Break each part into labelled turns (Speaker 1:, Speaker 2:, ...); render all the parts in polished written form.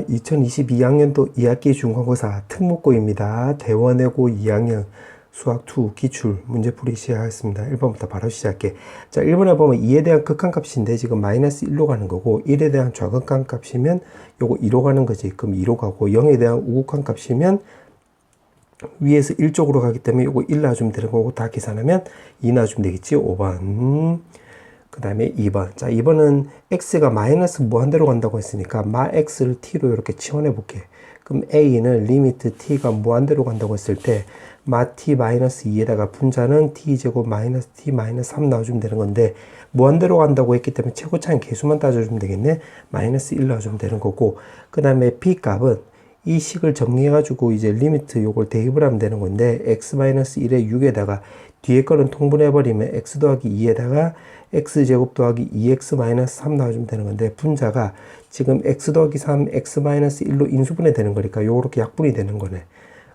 Speaker 1: 2022학년도 2학기 중간고사 특목고입니다. 대원외고 2학년 수학2 기출 문제풀이 시작하겠습니다. 1번부터 바로 시작할게. 자, 1번에 보면 2에 대한 극한값인데 지금 마이너스 1로 가는 거고 1에 대한 좌극한값이면 요거 2로 가는 거지. 그럼 2로 가고 0에 대한 우극한값이면 위에서 1쪽으로 가기 때문에 요거 1 놔주면 되는 거고 다 계산하면 2 놔주면 되겠지. 5번. 그 다음에 2번. 자, 2번은 x가 마이너스 무한대로 간다고 했으니까 마 x를 t로 이렇게 치환해 볼게. 그럼 a는 리미트 t가 무한대로 간다고 했을 때 마 t 마이너스 2에다가 분자는 t제곱 마이너스 t 마이너스 3 나와주면 되는 건데 무한대로 간다고 했기 때문에 최고차인 개수만 따져주면 되겠네. 마이너스 1 나와주면 되는 거고 그 다음에 b 값은 이 식을 정리해가지고 이제 리미트 요걸 대입을 하면 되는 건데 x-1의 6에다가 뒤에 거는 통분해버리면 x 더하기 2에다가 x제곱 더하기 2x-3 나와주면 되는 건데 분자가 지금 x 더하기 3, x-1로 인수분해 되는 거니까 요렇게 약분이 되는 거네.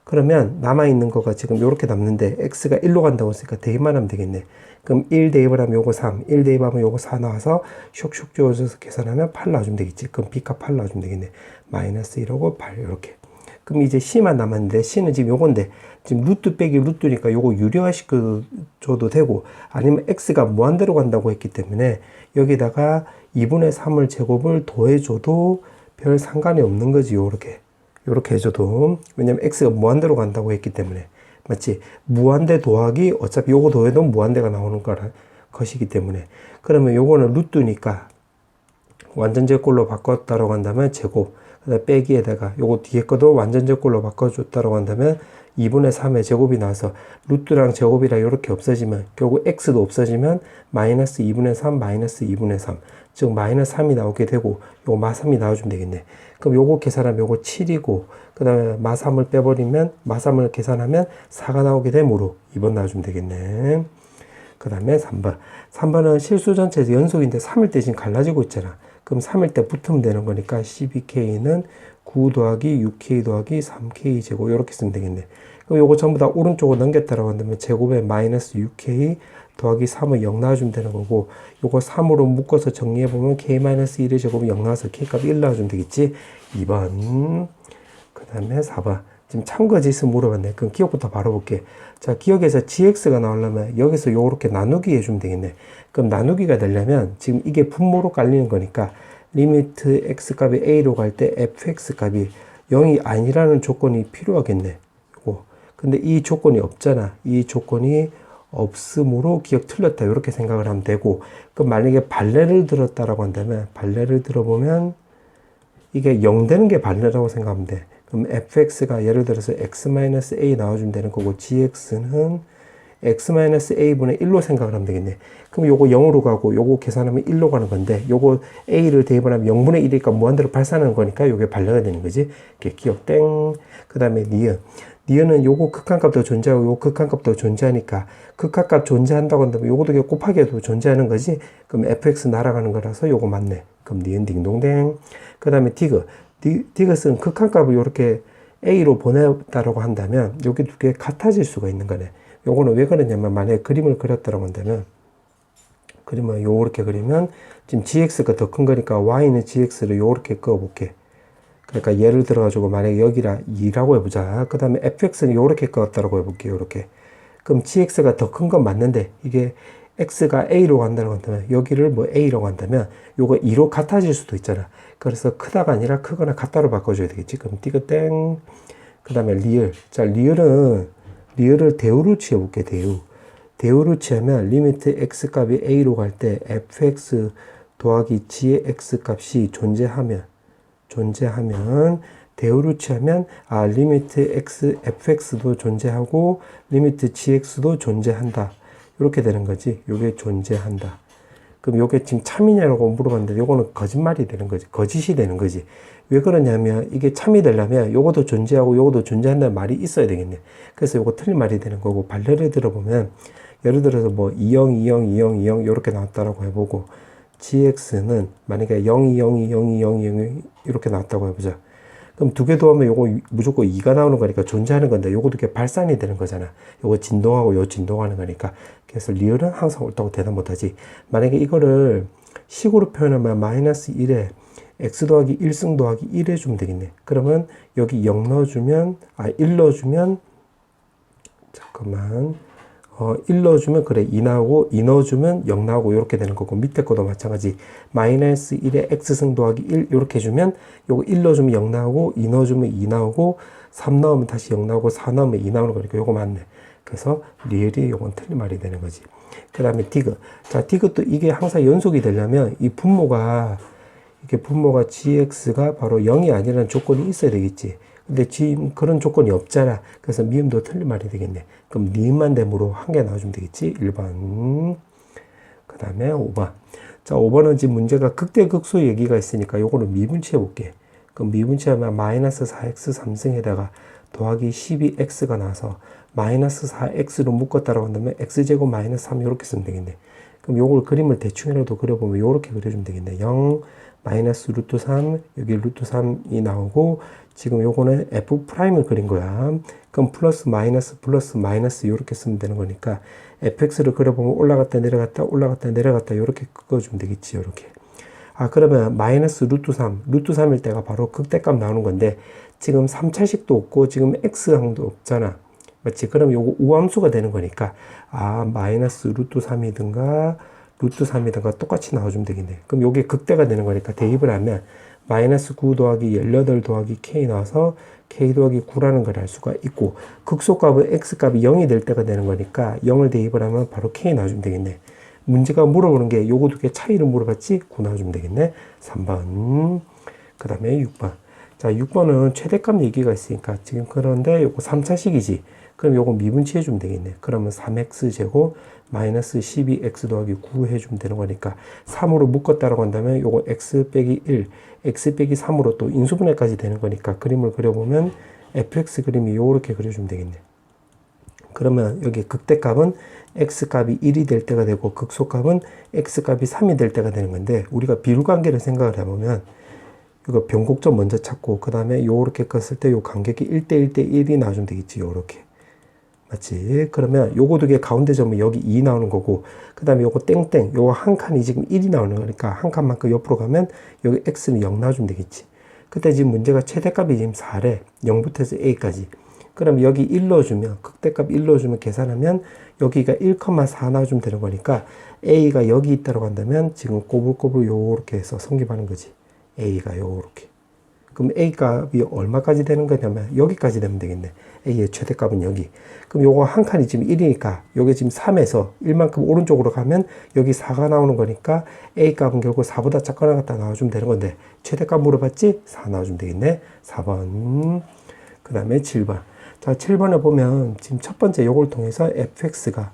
Speaker 1: 그러면 남아있는 거가 지금 요렇게 남는데 x가 1로 간다고 했으니까 대입만 하면 되겠네. 그럼 1 대입을 하면 요거 3, 1 대입하면 요거 4 나와서 슉슉 지워져서 계산하면 8 나와주면 되겠지. 그럼 b값 8 나와주면 되겠네. 마이너스 1하고 8 이렇게. 그럼 이제 c만 남았는데 c는 지금 요건데 지금 루트 빼기 루트니까 요거 유리화 시켜줘도 되고 아니면 x가 무한대로 간다고 했기 때문에 여기다가 2분의 3을 제곱을 더해줘도 별 상관이 없는 거지. 요렇게 해줘도. 왜냐면 x가 무한대로 간다고 했기 때문에. 맞지? 무한대 더하기 어차피 요거 더해도 무한대가 나오는 것이기 때문에. 그러면 요거는 루트니까 완전 제꼴로 바꿨다라고 한다면 제곱. 그다음 빼기에다가 요거 뒤에 거도 완전 제꼴로 바꿔줬다라고 한다면 2분의 3의 제곱이 나와서 루트랑 제곱이랑 이렇게 없어지면 결국 x도 없어지면 마이너스 2분의 3 마이너스 2분의 3 즉 마이너스 3이 나오게 되고 요거 마 3이 나와주면 되겠네. 그럼 요거 계산하면 요거 7이고 그 다음에 마 3을 빼버리면 마 3을 계산하면 4가 나오게 되므로 2번 나와주면 되겠네. 그 다음에 3번. 3번은 실수 전체에서 연속인데 3일 때 지금 갈라지고 있잖아. 그럼 3일 때 붙으면 되는 거니까 12k는 9 더하기 6k 더하기 3k 제곱 이렇게 쓰면 되겠네. 그럼 요거 전부 다 오른쪽으로 넘겼다라고 한다면 제곱에 마이너스 6k 더하기 3은 0 나와주면 되는 거고 요거 3으로 묶어서 정리해보면 k-1의 제곱이 0 나와서 k값이 1 나와주면 되겠지. 2번. 그 다음에 4번. 지금 참거지 있으면 물어봤네. 그럼 기억부터 바로 볼게. 자, 기억에서 gx가 나오려면 여기서 요렇게 나누기 해주면 되겠네. 그럼 나누기가 되려면 지금 이게 분모로 깔리는 거니까 리미트 x 값이 a로 갈 때 fx 값이 0이 아니라는 조건이 필요하겠네. 요거. 근데 이 조건이 없잖아. 이 조건이 없으므로 기억 틀렸다. 이렇게 생각을 하면 되고 그럼 만약에 발레를 들었다라고 한다면 발레를 들어보면 이게 0 되는 게 발레라고 생각하면 돼. 그럼 fx가 예를 들어서 x-a 나와주면 되는 거고 gx는 x-a분의 1로 생각을 하면 되겠네. 그럼 요거 0으로 가고 요거 계산하면 1로 가는 건데 요거 a를 대입을 하면 0분의 1이니까 무한대로 발산하는 거니까 요게 발레가 되는 거지. 이렇게 기억 땡. 그 다음에 니은. 니은은 요거 극한값도 존재하고 요거 극한값도 존재하니까 극한값 존재한다고 한다면 요거도 곱하기에도 존재하는 거지. 그럼 fx 날아가는 거라서 요거 맞네. 그럼 니은 딩동댕. 그 다음에 디귿. 디귿은 극한값을 요렇게 a로 보냈다라고 한다면 여기 두 개 같아질 수가 있는 거네. 요거는 왜 그러냐면 만약에 그림을 그렸다라고 한다면 그림을 요렇게 그리면 지금 gx가 더 큰 거니까 y는 gx를 요렇게 그어볼게. 그러니까 예를 들어가지고 만약에 여기라 2라고 해보자. 그 다음에 fx는 요렇게 그었다라고 해볼게. 요렇게. 그럼 gx가 더 큰 건 맞는데 이게 x가 a로 간다고 한다면 여기를 뭐 a라고 한다면 요거 2로 같아질 수도 있잖아. 그래서 크다가 아니라 크거나 같다로 바꿔줘야 되겠지. 그럼 띠그 땡. 그 다음에 리을. 자, 리을을 대우로 취해볼게. 대우로 취하면 리미트 x 값이 a로 갈 때 fx 더하기 g의 x 값이 존재하면 대우로 취하면 리미트 x fx도 존재하고 리미트 gx도 존재한다. 이렇게 되는 거지. 요게 존재한다. 그럼 요게 지금 참이냐고 물어봤는데 요거는 거짓말이 되는 거지. 거짓이 되는 거지. 왜 그러냐면 이게 참이 되려면 요것도 존재하고 요것도 존재한다는 말이 있어야 되겠네. 그래서 요거 틀린 말이 되는 거고 발레를 들어보면 예를 들어서 뭐 20, 20, 20, 20 요렇게 나왔다라고 해보고 gx는 만약에 0, 2, 0, 2, 0, 2, 0, 2, 0 이렇게 나왔다고 해보자. 그럼 두 개 더하면 요거 무조건 2가 나오는 거니까 존재하는 건데 요것도 이렇게 발산이 되는 거잖아. 요거 진동하고 요 진동하는 거니까. 그래서 리얼은 항상 옳다고 대답 못하지. 만약에 이거를 식으로 표현하면 마이너스 1에 x 더하기 1승 더하기 1 해주면 되겠네. 그러면 여기 0 넣어주면 1 넣어주면 잠깐만 1 넣어주면 그래 2 나오고 2 넣어주면 0 나오고 이렇게 되는 거고, 밑에 것도 마찬가지 마이너스 1에 x승 더하기 1 이렇게 해주면 요거 1 넣어주면 0 나오고 2 넣어주면 2 나오고 3 넣으면 다시 0 나오고 4 넣으면 2 나오는 거니까 요거 맞네. 그래서 리을이 요건 틀린 말이 되는 거지. 그 다음에 디귿. 자, 디귿도 이게 항상 연속이 되려면 이 분모가 gx가 바로 0이 아니라는 조건이 있어야 되겠지. 근데 지금 그런 조건이 없잖아. 그래서 미음도 틀린 말이 되겠네. 그럼 니은만 대무로 한 개 나와주면 되겠지. 1번. 그 다음에 5번. 자, 5번은 지금 문제가 극대극소 얘기가 있으니까 요거는 미분치해 볼게. 그럼 미분치하면 마이너스 4x 3승에다가 더하기 12x가 나와서 마이너스 4x로 묶었다라고 한다면 x제곱 마이너스 3 이렇게 쓰면 되겠네. 그럼 요걸 그림을 대충이라도 그려보면 요렇게 그려주면 되겠네. 0 마이너스 루트 3 여기 루트 3이 나오고, 지금 요거는 f'을 그린 거야. 그럼 플러스 마이너스 요렇게 쓰면 되는 거니까 fx를 그려보면 올라갔다 내려갔다 올라갔다 내려갔다 요렇게 긋어주면 되겠지. 요렇게. 그러면 마이너스 루트 3일 때가 바로 극대값 나오는 건데, 지금 3차식도 없고 지금 x항도 없잖아. 맞지? 그럼 요거 우함수가 되는 거니까 마이너스 루트 3이든가 루트 3이든가 똑같이 나와주면 되겠네. 그럼 요게 극대가 되는 거니까 대입을 하면 마이너스 9 더하기 18 더하기 k 나와서 k 더하기 9라는 걸 알 수가 있고, 극소값은 x값이 0이 될 때가 되는 거니까 0을 대입을 하면 바로 k 나와주면 되겠네. 문제가 물어보는 게 요거 두 개 차이를 물어봤지? 9 나와주면 되겠네. 3번. 그 다음에 6번. 자, 6번은 최대값 얘기가 있으니까 지금 그런데 요거 3차식이지. 그럼 요거 미분치 해주면 되겠네. 그러면 3x제곱 마이너스 12x 더하기 9 해주면 되는 거니까 3으로 묶었다라고 한다면 요거 x 빼기 1, x 빼기 3으로 또 인수분해까지 되는 거니까 그림을 그려보면 fx 그림이 요렇게 그려주면 되겠네. 그러면 여기 극대값은 x값이 1이 될 때가 되고 극소값은 x값이 3이 될 때가 되는 건데, 우리가 비율관계를 생각을 해보면 이거 변곡점 먼저 찾고 그 다음에 요렇게 껐을 때 요 간격이 1대 1이 나와주면 되겠지. 요렇게. 맞지? 그러면 요거 두 개 가운데 점은 여기 2 나오는 거고, 그 다음에 요거 땡땡 요거 한 칸이 지금 1이 나오는 거니까 한 칸만큼 옆으로 가면 여기 x는 0 나와주면 되겠지. 그때 지금 문제가 최대값이 지금 4래. 0부터 해서 a까지. 그럼 여기 1 넣어주면, 극대값 1 넣어주면 계산하면 여기가 1,4 나와주면 되는 거니까 a가 여기 있다고 한다면 지금 꼬불꼬불 요렇게 해서 성립하는 거지. a가 요렇게. 그럼 a 값이 얼마까지 되는 거냐면 여기까지 되면 되겠네. a의 최대값은 여기. 그럼 요거 한 칸이 지금 1이니까 요게 지금 3에서 1만큼 오른쪽으로 가면 여기 4가 나오는 거니까 a 값은 결국 4보다 작거나 같다 나와주면 되는 건데, 최대값 물어봤지? 4 나와주면 되겠네. 4번. 그 다음에 7번. 자, 7번에 보면 지금 첫 번째 요걸 통해서 fx가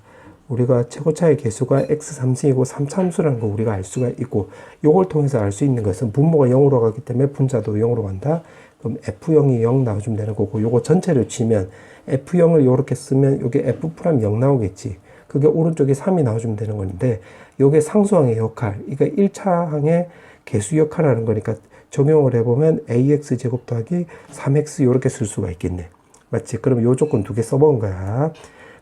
Speaker 1: 우리가 최고차의 개수가 x3승이고 3차함수라는 거 우리가 알 수가 있고, 요걸 통해서 알 수 있는 것은 분모가 0으로 가기 때문에 분자도 0으로 간다. 그럼 f0이 0 나와주면 되는 거고, 요거 전체를 치면 f0을 요렇게 쓰면 요게 f' 0 나오겠지. 그게 오른쪽에 3이 나와주면 되는 건데, 요게 상수항의 역할, 이거 1차항의 개수 역할하는 거니까 적용을 해보면 ax 제곱 더하기 3x 요렇게 쓸 수가 있겠네. 맞지? 그럼 요 조건 두 개 써본 거야.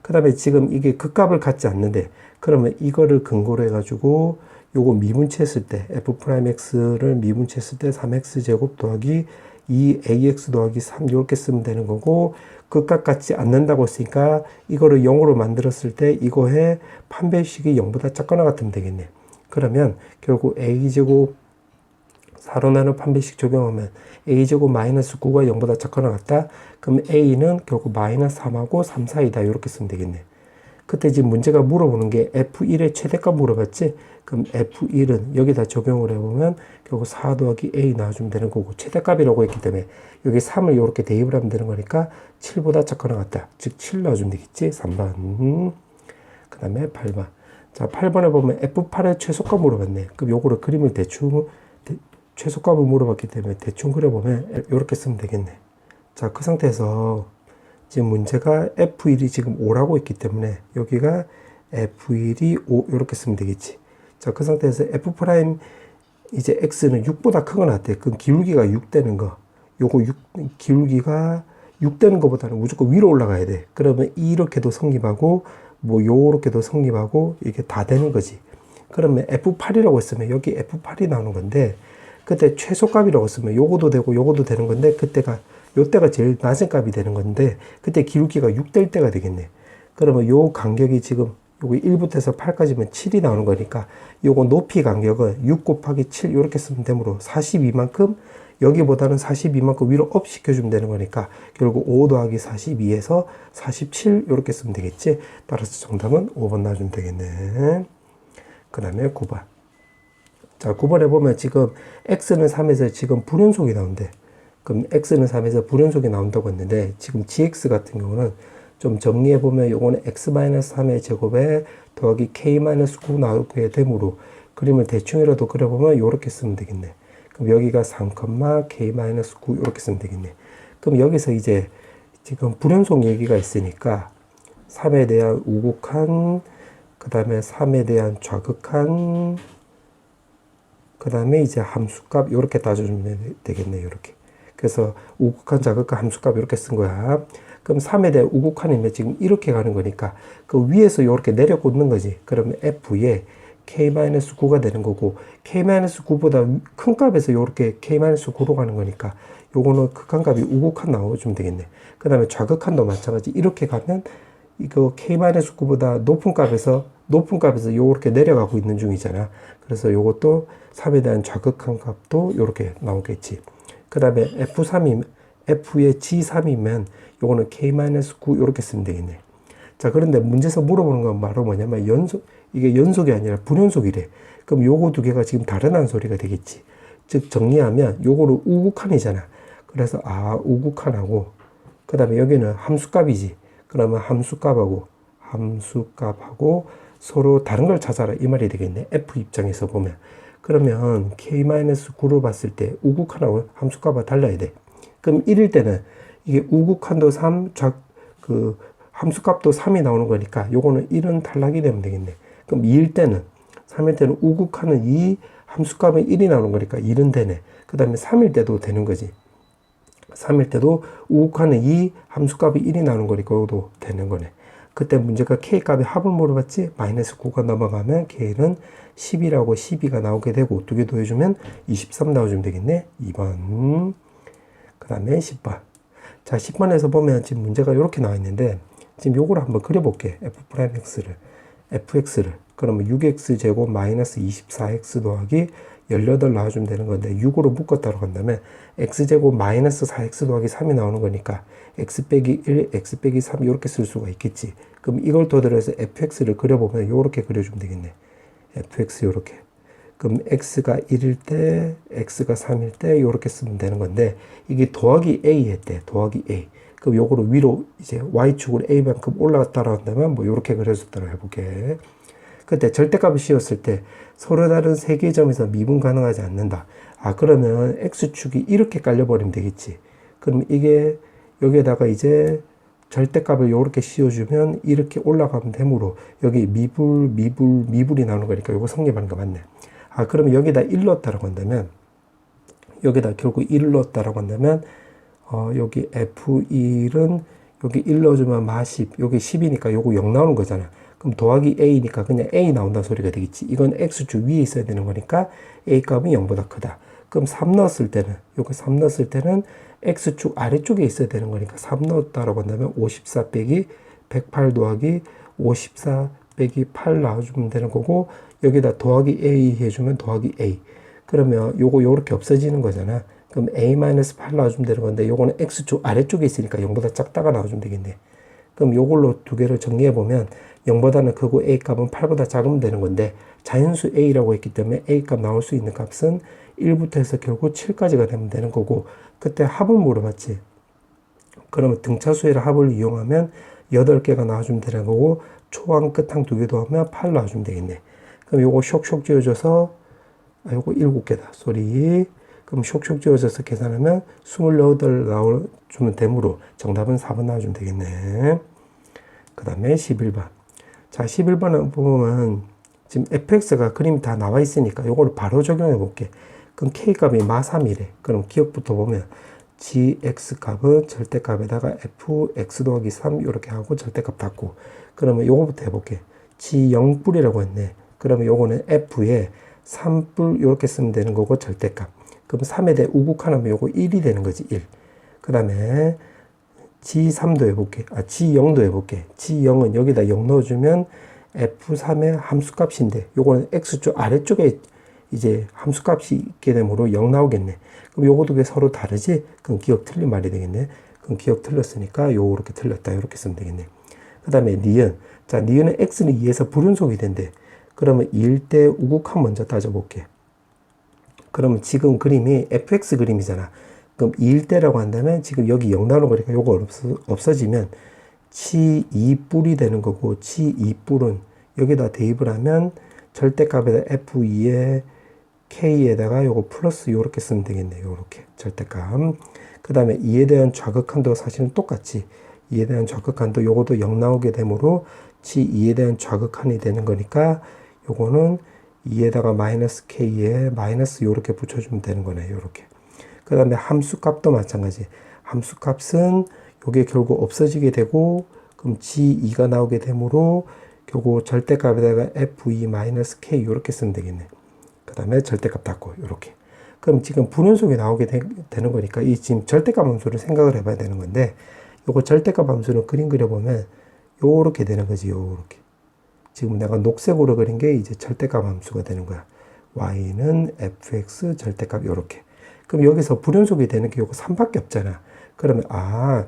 Speaker 1: 그 다음에 지금 이게 극값을 갖지 않는데, 그러면 이거를 근거로 해가지고 요거 미분치했을 때 f'x를 미분치했을 때 3x 제곱 더하기 2ax 더하기 3 이렇게 쓰면 되는 거고, 극값 같지 않는다고 했으니까 이거를 0으로 만들었을 때 이거의 판별식이 0보다 작거나 같으면 되겠네. 그러면 결국 a제곱 4로 나눈 판별식 적용하면 a제곱 마이너스 9가 0보다 작거나 같다. 그럼 a는 결국 마이너스 3하고 3 사이다. 이렇게 쓰면 되겠네. 그때 지금 문제가 물어보는 게 f1의 최대값 물어봤지? 그럼 f1은 여기다 적용을 해보면 결국 4 더하기 a 나와주면 되는 거고, 최대값이라고 했기 때문에 여기 3을 이렇게 대입을 하면 되는 거니까 7보다 작거나 같다. 즉 7 나와주면 되겠지? 3번. 그 다음에 8번. 자, 8번에 보면 f8의 최소값 물어봤네. 그럼 요거를 그림을 대충 최소값을 물어봤기 때문에 대충 그려보면 이렇게 쓰면 되겠네. 자, 그 상태에서 지금 문제가 f1이 지금 5라고 있기 때문에 여기가 f1이 5 이렇게 쓰면 되겠지. 자, 그 상태에서 f' 이제 x는 6보다 크거나 같대. 그럼 기울기가 6 되는 거. 요거 기울기가 6 되는 것보다는 무조건 위로 올라가야 돼. 그러면 이렇게도 성립하고 뭐 요렇게도 성립하고 이게 다 되는 거지. 그러면 f8이라고 했으면 여기 f8이 나오는 건데, 그때 최소값이라고 쓰면 요거도 되고 요거도 되는 건데 그때가 요때가 제일 낮은 값이 되는 건데 그때 기울기가 6 될 때가 되겠네. 그러면 요 간격이 지금 요거 1부터 해서 8까지면 7이 나오는 거니까 요거 높이 간격은 6 곱하기 7 이렇게 쓰면 되므로 42만큼 여기보다는 42만큼 위로 업 시켜주면 되는 거니까 결국 5 더하기 42에서 47 이렇게 쓰면 되겠지. 따라서 정답은 5번 놔주면 되겠네. 그 다음에 9번. 자, 9번에 보면 지금 x는 3에서 지금 불연속이 나온대. 그럼 x는 3에서 불연속이 나온다고 했는데 지금 gx 같은 경우는 좀 정리해 보면 요거는 x-3의 제곱에 더하기 k-9 나오게 되므로 그림을 대충이라도 그려보면 요렇게 쓰면 되겠네. 그럼 여기가 3, k-9 이렇게 쓰면 되겠네. 그럼 여기서 이제 지금 불연속 얘기가 있으니까 3에 대한 우극한, 그 다음에 3에 대한 좌극한, 그 다음에 이제 함수값 이렇게 따져주면 되겠네. 이렇게. 그래서 우극한, 좌극한, 함수값 이렇게 쓴 거야. 그럼 3에 대한 우극한이면 지금 이렇게 가는 거니까 그 위에서 이렇게 내려 꽂는 거지. 그러면 f에 k-9가 되는 거고 k-9보다 큰 값에서 이렇게 k-9로 가는 거니까 요거는 극한값이 우극한 나와주면 되겠네. 그 다음에 좌극한도 마찬가지. 이렇게 가면 이거 k-9보다 높은 값에서 요렇게 내려가고 있는 중이잖아. 그래서 요것도 3에 대한 좌극한 값도 요렇게 나오겠지. 그 다음에 f의 g3이면 요거는 k-9 요렇게 쓰면 되겠네. 자, 그런데 문제에서 물어보는 건 바로 뭐냐면 이게 연속이 아니라 불연속이래. 그럼 요거 두 개가 지금 다르다는 소리가 되겠지. 즉 정리하면 요거를 우극한이잖아. 그래서 우극한하고 그 다음에 여기는 함수값이지. 그러면 함수값하고 서로 다른 걸 찾아라 이 말이 되겠네. f 입장에서 보면. 그러면 k-9로 봤을 때 우극한하고 함수값과 달라야 돼. 그럼 1일 때는 이게 우극한도 3, 함수값도 3이 나오는 거니까 요거는 1은 탈락이 되면 되겠네. 그럼 2일 때는 3일 때는 우극한은 2, 함수값은 1이 나오는 거니까 1은 되네. 그 다음에 3일 때도 되는 거지. 3일 때도 우극한은 2, 함수값이 1이 나오는 거니까 이것도 되는 거네. 그때 문제가 K값의 합을 물어봤지. 마이너스 9가 넘어가면 K는 10이라고 12가 나오게 되고 두 개 더해주면 23 나와주면 되겠네. 2번. 그 다음에 10번. 자, 10번에서 보면 지금 문제가 이렇게 나와 있는데 지금 요거를 한번 그려볼게. fx를. 그러면 6x제곱 마이너스 24x 더하기 18 나와주면 되는 건데 6으로 묶었다고 한다면 x제곱 마이너스 4x 더하기 3이 나오는 거니까 x 빼기 1, x 빼기 3 이렇게 쓸 수가 있겠지. 그럼 이걸 토대로 해서 fx를 그려보면 이렇게 그려주면 되겠네. fx 이렇게. 그럼 x가 1일 때, x가 3일 때 이렇게 쓰면 되는 건데 이게 더하기 a 했대. 더하기 a. 그럼 요거를 위로 이제 y축으로 a만큼 올라갔다고 한다면 뭐 이렇게 그려줬다고 해볼게. 그때 절대값을 씌웠을 때 서로 다른 세 개의 점에서 미분 가능하지 않는다. 그러면 x축이 이렇게 깔려버리면 되겠지. 그럼 이게 여기에다가 이제 절대값을 이렇게 씌워주면 이렇게 올라가면 되므로 여기 미불이 나오는 거니까 이거 성립하는 거 맞네. 그러면 여기다 1 넣었다라고 한다면 여기다 결국 1을 넣었다라고 한다면 여기 F1은 여기 1 넣어주면 마10 여기 10이니까 요거 0 나오는 거잖아. 그럼 더하기 A니까 그냥 A 나온다는 소리가 되겠지. 이건 X축 위에 있어야 되는 거니까 A 값은 0보다 크다. 그럼 3 넣었을 때는 요거 3 넣었을 때는 X축 아래쪽에 있어야 되는 거니까 3 넣었다라고 한다면 54 빼기 108 더하기 54 빼기 8 나와주면 되는 거고 여기다 더하기 A 해주면 더하기 A. 그러면 요거 요렇게 없어지는 거잖아. 그럼 A-8 나와주면 되는 건데 요거는 X축 아래쪽에 있으니까 0보다 작다가 나와주면 되겠네. 그럼 요걸로 두 개를 정리해보면 0보다는 크고 A값은 8보다 작으면 되는 건데 자연수 A라고 했기 때문에 A값 나올 수 있는 값은 1부터 해서 결국 7까지가 되면 되는 거고 그때 합을 물어봤지. 그러면 등차수의 합을 이용하면 8개가 나와주면 되는 거고 초항 끝항 두 개 더하면 8 나와주면 되겠네. 그럼 요거 쇽쇽 지어줘서 요거 7개다. 그럼 쇽쇽 지어져서 계산하면 28 나와주면 되므로 정답은 4번 나와주면 되겠네. 그 다음에 11번. 자, 11번은 보면 지금 fx가 그림이 다 나와 있으니까 요거를 바로 적용해 볼게. 그럼 k값이 마3이래. 그럼 기억부터 보면 gx 값은 절대값에다가 fx 더하기 3 이렇게 하고 절대값 닫고 그러면 요거부터 해볼게. g 0뿔이라고 했네. 그러면 요거는 f에 3뿔 이렇게 쓰면 되는 거고 절대값. 그럼 3에 대해 우극하나면 요거 1이 되는 거지, 1. 그 다음에 G3도 해볼게. G0도 해볼게. G0은 여기다 0 넣어주면 F3의 함수값인데, 요거는 X쪽 아래쪽에 이제 함수값이 있게 되므로 0 나오겠네. 그럼 요거도 왜 서로 다르지? 그럼 기억 틀린 말이 되겠네. 그럼 기억 틀렸으니까 요렇게 틀렸다. 요렇게 쓰면 되겠네. 그 다음에 니은. 자, 니은은 X는 2에서 불연속이 된대. 그러면 2일 때 우극한 먼저 따져볼게. 그러면 지금 그림이 fx 그림이잖아. 그럼 2일 때라고 한다면 지금 여기 0 나오는 거니까 요거 없어지면 chi 2뿔이 되는 거고, chi 2뿔은 여기다 대입을 하면 절대값에다 f2에 k에다가 요거 플러스 요렇게 쓰면 되겠네. 요렇게 절대값. 그 다음에 2에 대한 좌극한도 사실은 똑같지. 2에 대한 좌극한도 요것도 0 나오게 되므로 chi 2에 대한 좌극한이 되는 거니까 요거는 2에다가 마이너스 k에 마이너스 요렇게 붙여주면 되는 거네. 요렇게. 그 다음에 함수값도 마찬가지. 함수값은 요게 결국 없어지게 되고, 그럼 g2가 나오게 되므로 결국 절대값에다가 f2 마이너스 k 요렇게 쓰면 되겠네. 그 다음에 절대값 닫고 요렇게. 그럼 지금 불연속이 나오게 되는 거니까 이 지금 절대값 함수를 생각을 해봐야 되는 건데, 요거 절대값 함수는 그림 그려보면 요렇게 되는 거지. 요렇게. 지금 내가 녹색으로 그린 게 이제 절대값 함수가 되는 거야. y는 fx 절대값 요렇게. 그럼 여기서 불연속이 되는 게 요거 3밖에 없잖아. 그러면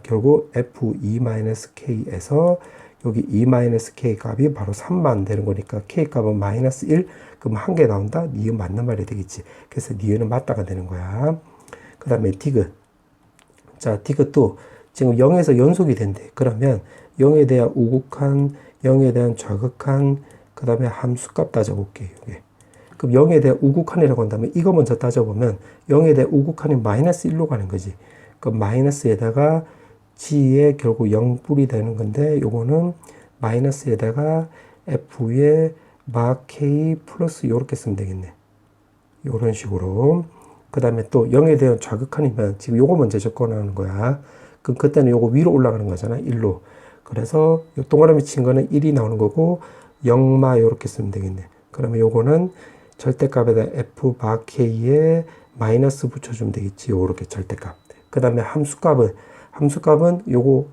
Speaker 1: 결국 f2-k에서 여기 2-k 값이 바로 3만 되는 거니까 k 값은 마이너스 1. 그럼 한 개 나온다? 니은 맞는 말이 되겠지. 그래서 니은은 맞다가 되는 거야. 그 다음에 디귿. 자, 디귿도 지금 0에서 연속이 된대. 그러면 0에 대한 우극한, 0에 대한 좌극한, 그 다음에 함수값 따져볼게. 요게. 그럼 0에 대한 우극한이라고 한다면 이거 먼저 따져보면 0에 대한 우극한이 마이너스 1로 가는 거지. 그럼 마이너스에다가 g에 결국 0뿔이 되는 건데, 요거는 마이너스에다가 f에 마 k 플러스 요렇게 쓰면 되겠네. 요런 식으로. 그 다음에 또 0에 대한 좌극한이면 지금 요거 먼저 접근하는 거야. 그럼 그때는 요거 위로 올라가는 거잖아. 1로. 그래서 요 동그라미 친 거는 1이 나오는 거고, 0마 요렇게 쓰면 되겠네. 그러면 요거는 절대값에다 f 마 k에 마이너스 붙여주면 되겠지. 요렇게 절대값. 그 다음에 함수값은 요거,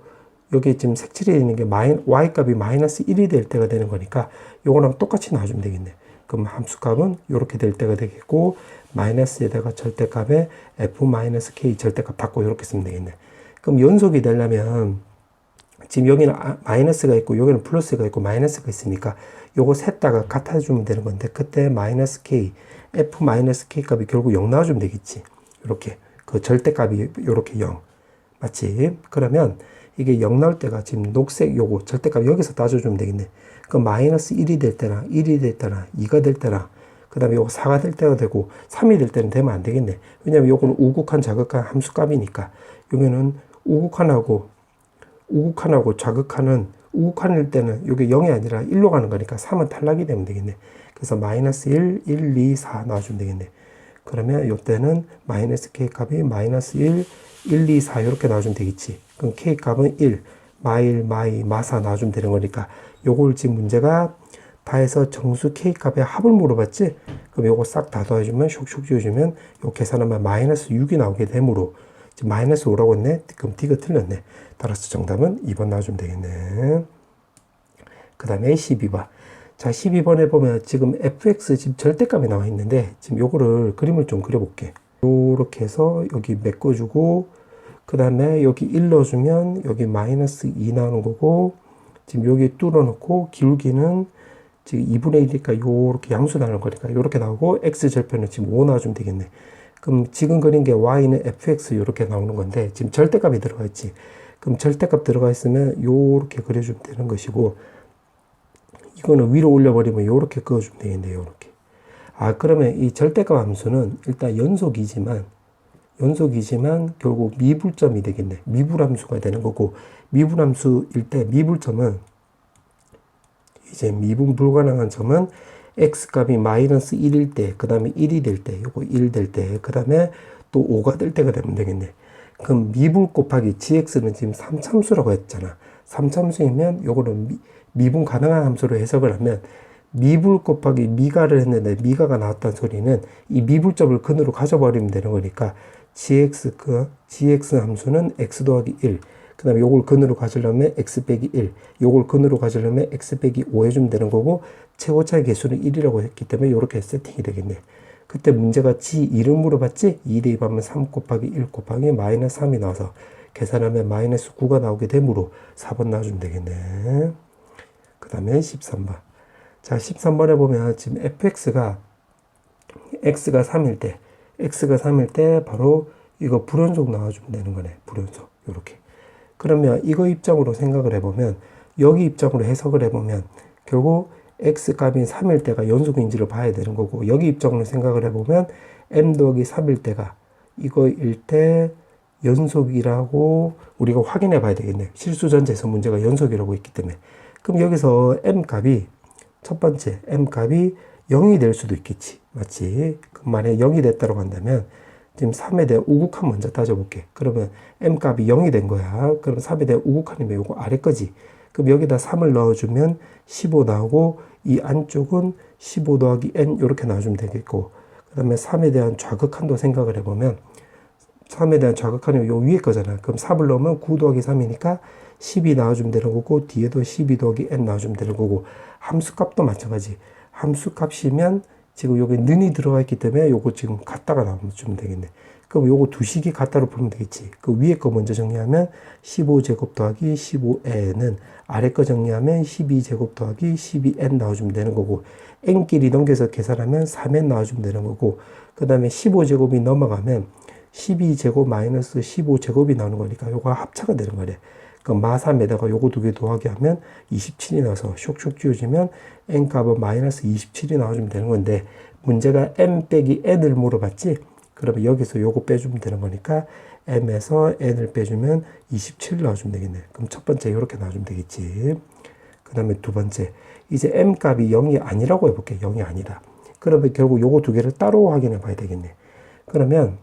Speaker 1: 여기 지금 색칠이 있는 게 y값이 마이너스 1이 될 때가 되는 거니까 요거랑 똑같이 놔주면 되겠네. 그럼 함수값은 요렇게 될 때가 되겠고, 마이너스에다가 절대값에 f-k 절대값 닫고 요렇게 쓰면 되겠네. 그럼 연속이 되려면 지금 여기는 마이너스가 있고 여기는 플러스가 있고 마이너스가 있으니까 요거 셋 다가 같아주면 되는 건데, 그때 마이너스 k, f-k 값이 결국 0 나와주면 되겠지. 요렇게. 그 절대값이 요렇게 0. 맞지? 그러면 이게 0 나올 때가 지금 녹색 요거 절대값 여기서 따져주면 되겠네. 그럼 마이너스 1이 될 때나 1이 될 때나 2가 될 때나 그 다음에 요거 4가 될 때가 되고 3이 될 때는 되면 안 되겠네. 왜냐면 요거는 우극한 자극한 함수값이니까. 여기는 우극한하고 좌극한은 우극한일 때는 요게 0이 아니라 1로 가는 거니까 3은 탈락이 되면 되겠네. 그래서 마이너스 1, 1, 2, 4 놔주면 되겠네. 그러면 요때는 마이너스 k 값이 마이너스 1, 1, 2, 4 이렇게 나와주면 되겠지. 그럼 k 값은 1, 마1, 마2, 마4 나와주면 되는 거니까 요걸 지금 문제가 다 해서 정수 k 값의 합을 물어봤지? 그럼 요거 싹 다 더해주면 슉슉 지워주면 요 계산하면 마이너스 6이 나오게 되므로 지금 마이너스 5라고 했네? 그럼 D가 틀렸네. 따라서 정답은 2번 나와주면 되겠네. 그 다음에 12번. 자, 12번에 보면 지금 fx 지금 절대값이 나와 있는데 지금 요거를 그림을 좀 그려볼게. 요렇게 해서 여기 메꿔주고 그 다음에 여기 1 넣어주면 여기 마이너스 2 나오는 거고, 지금 여기 뚫어놓고 기울기는 지금 2분의 1이니까 요렇게 양수 나오는 거니까 요렇게 나오고, x절편은 지금 5 나와주면 되겠네. 그럼 지금 그린 게 y는 fx 요렇게 나오는 건데 지금 절대값이 들어가 있지. 그럼 절대값 들어가 있으면 요렇게 그려주면 되는 것이고, 이거는 위로 올려버리면 요렇게 그어주면 되겠네. 요렇게. 그러면 이 절대값 함수는 일단 연속이지만 결국 미분점이 되겠네. 미분함수가 되는 거고, 미분함수일 때 미분점은 이제 미분 불가능한 점은 x 값이 마이너스 1일 때, 그 다음에 1이 될 때, 요거 1 될 때, 그 다음에 또 5가 될 때가 되면 되겠네. 그럼 미분 곱하기 gx는 지금 3참수라고 했잖아. 3참수이면 요거는 미분 가능한 함수로 해석을 하면 미불 곱하기 미가를 했는데 미가가 나왔다는 소리는 이 미불점을 근으로 가져버리면 되는 거니까 gx 함수는 x 더하기 1, 그 다음에 요걸 근으로 가지려면 x 빼기 1, 요걸 근으로 가지려면 x 빼기 5 해주면 되는 거고, 최고차의 개수는 1이라고 했기 때문에 요렇게 세팅이 되겠네. 그때 문제가 g 이름 물어봤지? 2 대입하면 3 곱하기 1 곱하기 마이너스 3이 나와서 계산하면 마이너스 9가 나오게 되므로 4번 나와주면 되겠네. 그 다음에 13번. 자, 13번에 보면 지금 fx가 x가 3일 때 바로 이거 불연속 나와주면 되는 거네. 불연속. 요렇게. 그러면 이거 입장으로 생각을 해보면, 여기 입장으로 해석을 해보면 결국 x 값인 3일 때가 연속인지를 봐야 되는 거고, 여기 입장으로 생각을 해보면 m 더하기 3일 때가 이거일 때 연속이라고 우리가 확인해 봐야 되겠네. 실수 전제에서 문제가 연속이라고 있기 때문에. 그럼 여기서 m 값이 첫 번째 m 값이 0이 될 수도 있겠지. 맞지? 그럼 만약에 0이 됐다고 한다면 지금 3에 대한 우극한 먼저 따져볼게. 그러면 m 값이 0이 된 거야. 그럼 3에 대한 우극한이면 요거 아래 거지. 그럼 여기다 3을 넣어주면 15 나오고, 이 안쪽은 15 더하기 n 이렇게 나와주면 되겠고, 그 다음에 3에 대한 좌극한도 생각을 해보면 3에 대한 좌극한이 요 위에 거잖아. 그럼 3을 넣으면 9 더하기 3이니까 12 나와주면 되는 거고, 뒤에도 12 더하기 n 나와주면 되는 거고, 함수값도 마찬가지. 함수값이면 지금 여기 는이 들어가 있기 때문에 요거 지금 같다가 나와주면 되겠네. 그럼 요거 두 식이 같다로 풀면 되겠지. 그 위에 거 먼저 정리하면 15제곱 더하기 15n은, 아래 거 정리하면 12제곱 더하기 12n 나와주면 되는 거고, n끼리 넘겨서 계산하면 3n 나와주면 되는 거고, 그 다음에 15제곱이 넘어가면 12제곱 마이너스 15제곱이 나오는 거니까 요거 합차가 되는 거래. 그럼 마3에다가 요거 두 개 더하기 하면 27이 나와서 쇽쇽 지워지면 n값은 마이너스 27이 나와주면 되는 건데, 문제가 m 빼기 n을 물어봤지? 그러면 여기서 요거 빼주면 되는 거니까 m에서 n을 빼주면 27 나와주면 되겠네. 그럼 첫 번째 이렇게 나와주면 되겠지. 그 다음에 두 번째, 이제 m 값이 0이 아니라고 해볼게. 0이 아니다. 그러면 결국 요거 두 개를 따로 확인해 봐야 되겠네. 그러면